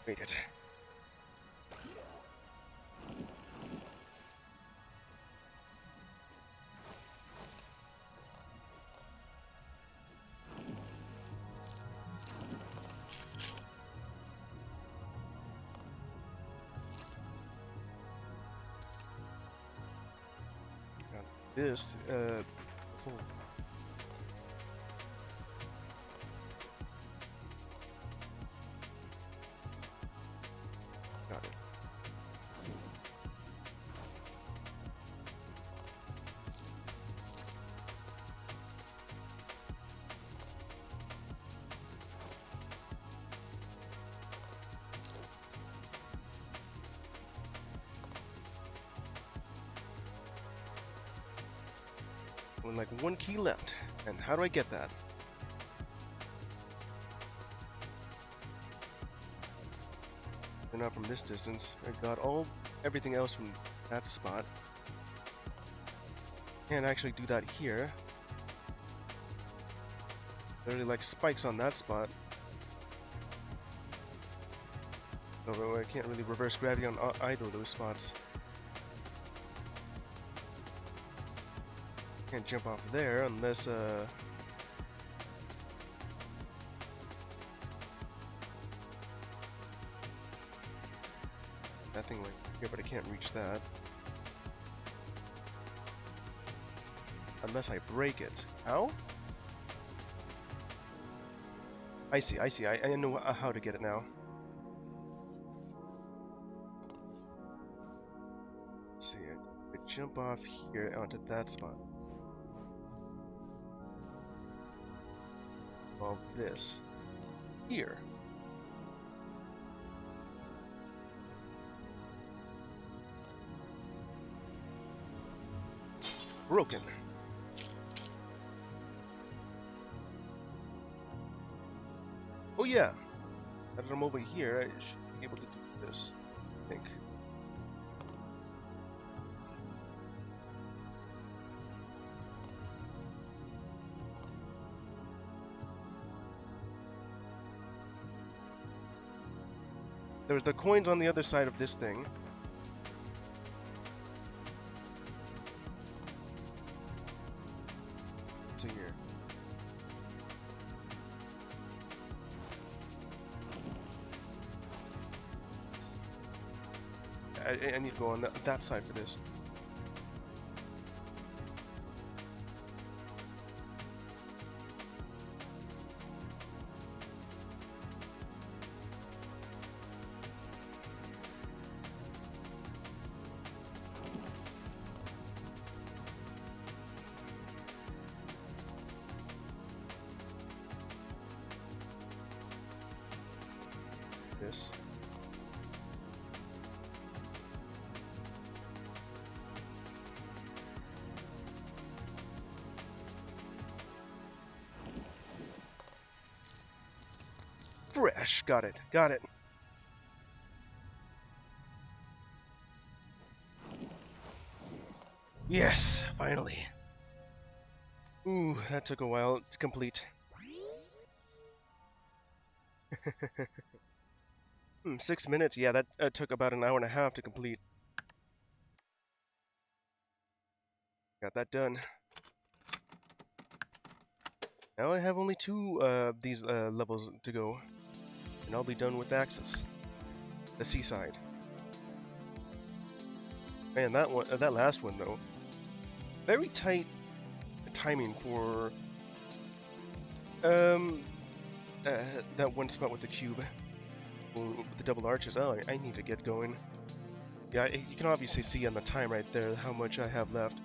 Made it. Got this, full. Got it. Only like one key left. And how do I get that? And not from this distance. I got everything else from that spot. Can't actually do that here. Literally like spikes on that spot. So I can't really reverse gravity on either of those spots. Can't jump off there unless that thing right here, but I can't reach that. Unless I break it. How? I see. I know how to get it now. Let's see, I could jump off here onto that spot. Well, this here. Broken. Oh yeah. Now that I'm over here, I should be able to do this, I think. There's the coins on the other side of this thing. Let's see here. I need to go on that side for this. This. Fresh. Got it. Got it. Yes, finally. Ooh, that took a while to complete. 6 minutes. Yeah, that took about an hour and a half to complete. Got that done. Now I have only two of these levels to go, and I'll be done with Axyz, the seaside. Man, that last one though, very tight timing for that one spot with the cube, with the double arches. Oh, I need to get going. Yeah, you can obviously see on the time right there how much I have left.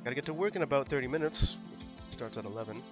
Gotta get to work in about 30 minutes. Starts at 11.